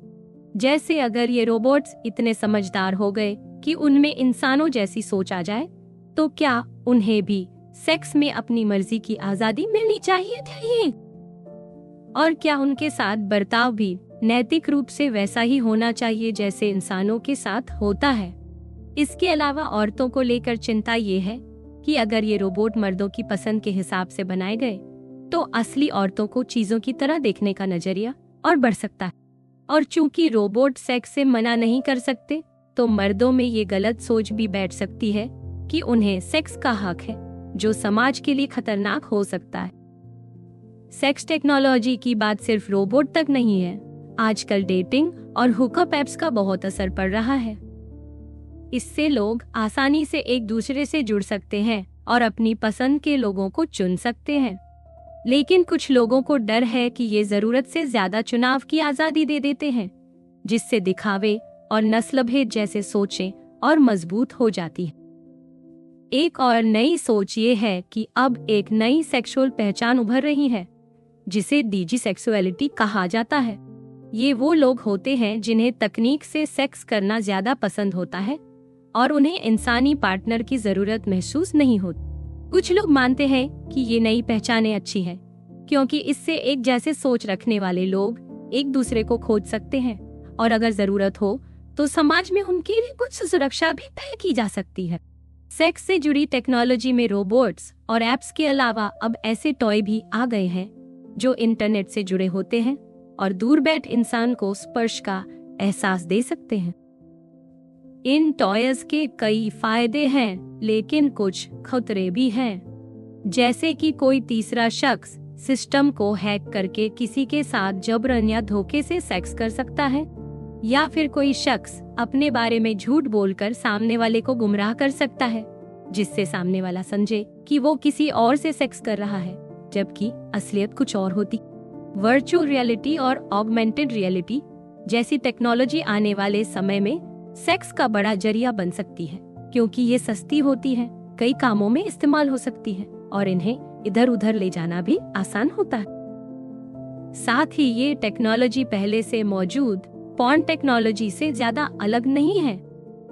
जैसे अगर ये रोबोट्स इतने समझदार हो गए कि उनमें इंसानों जैसी सोच आ जाए, तो क्या उन्हें भी सेक्स में अपनी मर्जी की आजादी मिलनी चाहिए थी? और क्या उनके साथ बर्ताव भी नैतिक रूप से वैसा ही होना चाहिए जैसे इंसानों के साथ होता है? इसके अलावा औरतों को लेकर चिंता ये है कि अगर ये रोबोट मर्दों की पसंद के हिसाब से बनाए गए, तो असली औरतों को चीजों की तरह देखने का नजरिया और बढ़ सकता है। और चूंकि रोबोट सेक्स से मना नहीं कर सकते, तो मर्दों में ये गलत सोच भी बैठ सकती है कि उन्हें सेक्स का हक है, जो समाज के लिए खतरनाक हो सकता है। सेक्स टेक्नोलॉजी की बात सिर्फ रोबोट तक नहीं है। आजकल डेटिंग और हुकअप ऐप्स का बहुत असर पड़ रहा है। इससे लोग आसानी से एक दूसरे से जुड़ सकते हैं और अपनी पसंद के लोगों को चुन सकते हैं। लेकिन कुछ लोगों को डर है कि ये जरूरत से ज्यादा चुनाव की आजादी दे देते हैं, जिससे दिखावे और नस्लभेद जैसे सोचें और मजबूत हो जाती है। एक और नई सोच ये है कि अब एक नई सेक्सुअल पहचान उभर रही है, जिसे डिजिसेक्सुअलिटी कहा जाता है। ये वो लोग होते हैं जिन्हें तकनीक से सेक्स करना ज्यादा पसंद होता है और उन्हें इंसानी पार्टनर की जरूरत महसूस नहीं होती। कुछ लोग मानते हैं कि ये नई पहचानें अच्छी हैं, क्योंकि इससे एक जैसे सोच रखने वाले लोग एक दूसरे को खोज सकते हैं, और अगर जरूरत हो तो समाज में उनके लिए कुछ सुरक्षा भी तय की जा सकती है। सेक्स से जुड़ी टेक्नोलॉजी में रोबोट्स और एप्स के अलावा अब ऐसे टॉय भी आ गए हैं जो इंटरनेट से जुड़े होते हैं और दूर बैठ इंसान को स्पर्श का एहसास दे सकते हैं। इन टॉयज के कई फायदे हैं, लेकिन कुछ खतरे भी हैं, जैसे कि कोई तीसरा शख्स सिस्टम को हैक करके किसी के साथ जबरन या धोखे से सेक्स कर सकता है, या फिर कोई शख्स अपने बारे में झूठ बोलकर सामने वाले को गुमराह कर सकता है, जिससे सामने वाला समझे कि वो किसी और से सेक्स कर रहा है, जबकि असलियत कुछ और होती। वर्चुअल रियलिटी और ऑगमेंटेड रियलिटी जैसी टेक्नोलॉजी आने वाले समय में सेक्स का बड़ा जरिया बन सकती है, क्योंकि ये सस्ती होती है, कई कामों में इस्तेमाल हो सकती है और इन्हें इधर उधर ले जाना भी आसान होता है। साथ ही ये टेक्नोलॉजी पहले से मौजूद पॉर्न टेक्नोलॉजी से ज्यादा अलग नहीं है,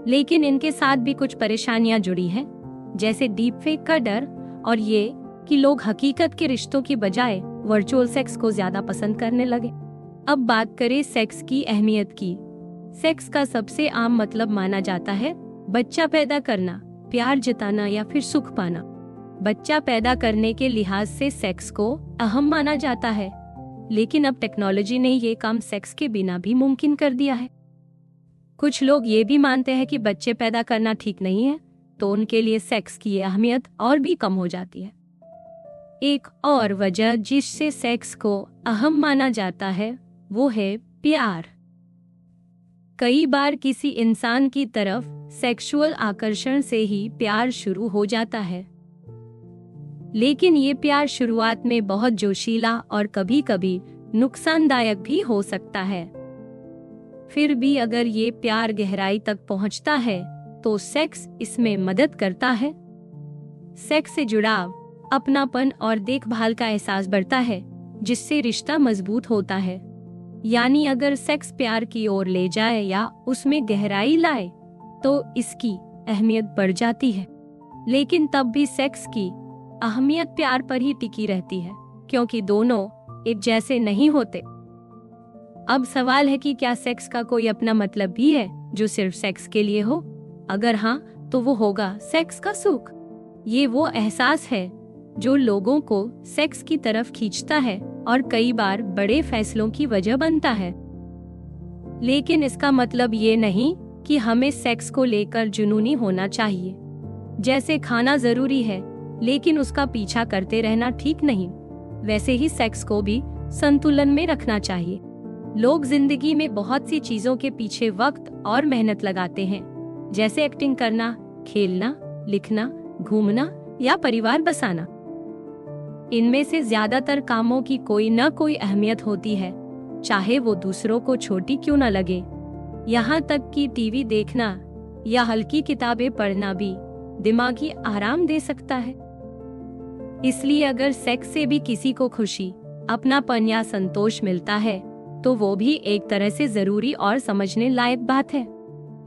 लेकिन इनके साथ भी कुछ परेशानियां जुड़ी हैं, जैसे डीप फेक का डर और ये कि लोग हकीकत के रिश्तों की बजाय वर्चुअल सेक्स को ज्यादा पसंद करने लगे। अब बात करें सेक्स की अहमियत की। सेक्स का सबसे आम मतलब माना जाता है बच्चा पैदा करना, प्यार जताना या फिर सुख पाना। बच्चा पैदा करने के लिहाज से सेक्स को अहम माना जाता है, लेकिन अब टेक्नोलॉजी ने ये काम सेक्स के बिना भी मुमकिन कर दिया है। कुछ लोग ये भी मानते हैं कि बच्चे पैदा करना ठीक नहीं है, तो उनके लिए सेक्स की अहमियत और भी कम हो जाती है। एक और वजह जिससे सेक्स को अहम माना जाता है वो है प्यार। कई बार किसी इंसान की तरफ सेक्सुअल आकर्षण से ही प्यार शुरू हो जाता है, लेकिन ये प्यार शुरुआत में बहुत जोशीला और कभी कभी नुकसानदायक भी हो सकता है। फिर भी अगर ये प्यार गहराई तक पहुंचता है तो सेक्स इसमें मदद करता है। सेक्स से जुड़ाव, अपनापन और देखभाल का एहसास बढ़ता है, जिससे रिश्ता मजबूत होता है। यानी अगर सेक्स प्यार की ओर ले जाए या उसमें गहराई लाए तो इसकी अहमियत बढ़ जाती है। लेकिन तब भी सेक्स की अहमियत प्यार पर ही टिकी रहती है, क्योंकि दोनों एक जैसे नहीं होते। अब सवाल है कि क्या सेक्स का कोई अपना मतलब भी है जो सिर्फ सेक्स के लिए हो? अगर हाँ, तो वो होगा सेक्स का सुख। ये वो एहसास है जो लोगों को सेक्स की तरफ खींचता है और कई बार बड़े फैसलों की वजह बनता है। लेकिन इसका मतलब ये नहीं कि हमें सेक्स को लेकर जुनूनी होना चाहिए। जैसे खाना जरूरी है, लेकिन उसका पीछा करते रहना ठीक नहीं, वैसे ही सेक्स को भी संतुलन में रखना चाहिए। लोग जिंदगी में बहुत सी चीजों के पीछे वक्त और मेहनत लगाते हैं, जैसे एक्टिंग करना, खेलना, लिखना, घूमना या परिवार बसाना। इनमें से ज्यादातर कामों की कोई न कोई अहमियत होती है, चाहे वो दूसरों को छोटी क्यों न लगे। यहाँ तक कि टीवी देखना या हल्की किताबें पढ़ना भी दिमागी आराम दे सकता है। इसलिए अगर सेक्स से भी किसी को खुशी, अपनापन या संतोष मिलता है तो वो भी एक तरह से जरूरी और समझने लायक बात है।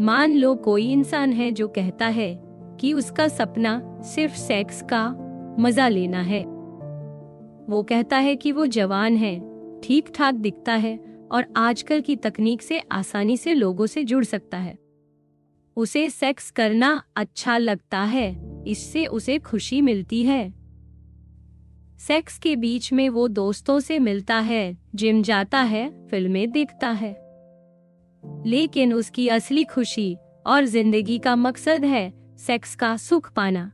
मान लो कोई इंसान है जो कहता है कि उसका सपना सिर्फ सेक्स का मजा लेना है। वो कहता है कि वो जवान है, ठीक ठाक दिखता है और आजकल की तकनीक से आसानी से लोगों से जुड़ सकता है। उसे सेक्स करना अच्छा लगता है, इससे उसे खुशी मिलती है। सेक्स के बीच में वो दोस्तों से मिलता है, जिम जाता है, फिल्में देखता है। लेकिन उसकी असली खुशी और जिंदगी का मकसद है सेक्स का सुख पाना।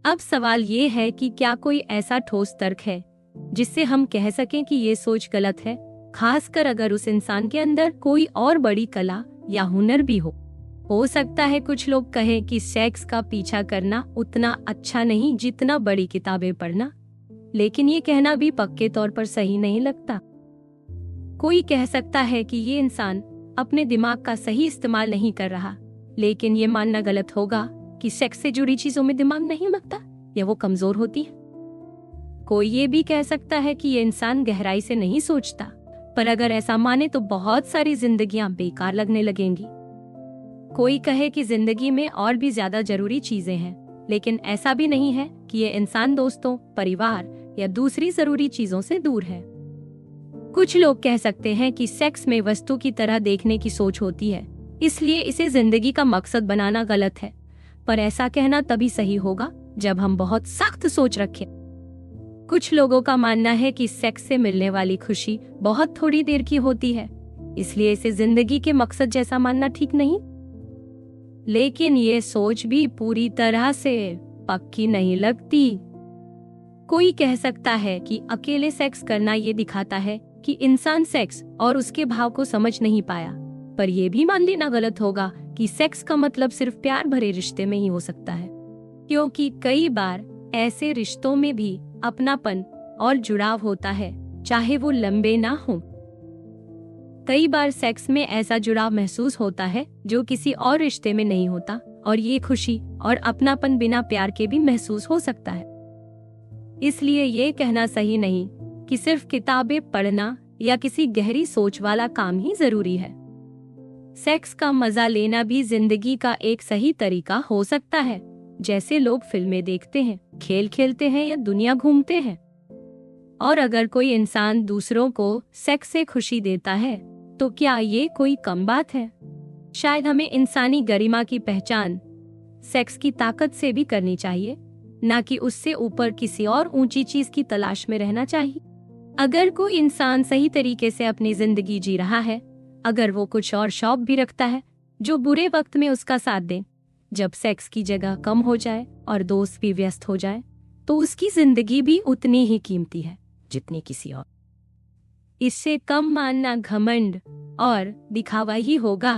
अब सवाल ये है कि क्या कोई ऐसा ठोस तर्क है जिससे हम कह सकें कि ये सोच गलत है, खासकर अगर उस इंसान के अंदर कोई और बड़ी कला या हुनर भी हो। हो सकता है कुछ लोग कहें कि सेक्स का पीछा करना उतना अच्छा नहीं जितना बड़ी किताबें पढ़ना, लेकिन ये कहना भी पक्के तौर पर सही नहीं लगता। कोई कह सकता है कि ये इंसान अपने दिमाग का सही इस्तेमाल नहीं कर रहा, लेकिन ये मानना गलत होगा कि सेक्स से जुड़ी चीजों में दिमाग नहीं लगता या वो कमजोर होती है। कोई ये भी कह सकता है कि ये इंसान गहराई से नहीं सोचता, पर अगर ऐसा माने तो बहुत सारी जिंदगियां बेकार लगने लगेंगी। कोई कहे कि जिंदगी में और भी ज्यादा जरूरी चीजें हैं, लेकिन ऐसा भी नहीं है कि ये इंसान दोस्तों, परिवार या दूसरी जरूरी चीजों से दूर है। कुछ लोग कह सकते हैं कि सेक्स में वस्तु की तरह देखने की सोच होती है, इसलिए इसे जिंदगी का मकसद बनाना गलत है। पर ऐसा कहना तभी सही होगा जब हम बहुत सख्त सोच रखें। कुछ लोगों का मानना है कि सेक्स से मिलने वाली खुशी बहुत थोड़ी देर की होती है, इसलिए इसे जिंदगी के मकसद जैसा मानना ठीक नहीं। लेकिन ये सोच भी पूरी तरह से पक्की नहीं लगती। कोई कह सकता है कि अकेले सेक्स करना ये दिखाता है कि इंसान सेक्स और उसके भाव को समझ नहीं पाया, पर यह भी मान लेना गलत होगा कि सेक्स का मतलब सिर्फ प्यार भरे रिश्ते में ही हो सकता है, क्योंकि कई बार ऐसे रिश्तों में भी अपनापन और जुड़ाव होता है, चाहे वो लंबे ना हो। कई बार सेक्स में ऐसा जुड़ाव महसूस होता है जो किसी और रिश्ते में नहीं होता, और ये खुशी और अपनापन बिना प्यार के भी महसूस हो सकता है। इसलिए ये कहना सही नहीं कि सिर्फ किताबें पढ़ना या किसी गहरी सोच वाला काम ही जरूरी है। सेक्स का मजा लेना भी जिंदगी का एक सही तरीका हो सकता है, जैसे लोग फिल्में देखते हैं, खेल खेलते हैं या दुनिया घूमते हैं। और अगर कोई इंसान दूसरों को सेक्स से खुशी देता है तो क्या ये कोई कम बात है? शायद हमें इंसानी गरिमा की पहचान सेक्स की ताकत से भी करनी चाहिए, ना कि उससे ऊपर किसी और ऊंची चीज की तलाश में रहना चाहिए। अगर कोई इंसान सही तरीके से अपनी जिंदगी जी रहा है, अगर वो कुछ और शौक भी रखता है जो बुरे वक्त में उसका साथ दे, जब सेक्स की जगह कम हो जाए और दोस्त भी व्यस्त हो जाए, तो उसकी जिंदगी भी उतनी ही कीमती है जितनी किसी और। इससे कम मानना घमंड और दिखावा ही होगा।